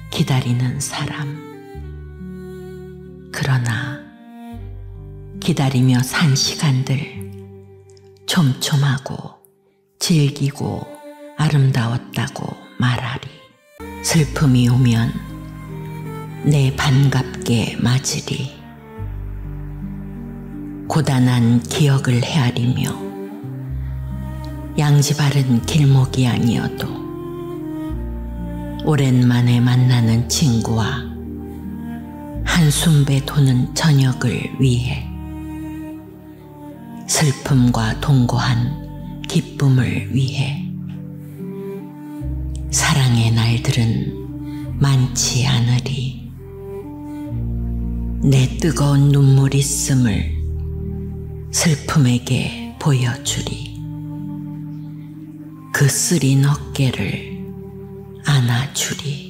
기다리는 사람. 그러나 기다리며 산 시간들 촘촘하고 질기고 아름다웠다고 말하리. 슬픔이 오면 내 반갑게 맞으리. 고단한 기억을 헤아리며 양지 바른 길목이 아니어도 오랜만에 만나는 친구와 한숨배 도는 저녁을 위해 슬픔과 동거한 기쁨을 위해 사랑의 날들은 많지 않으리. 내 뜨거운 눈물 있음을 슬픔에게 보여주리. 그 쓰린 어깨를 안아주리.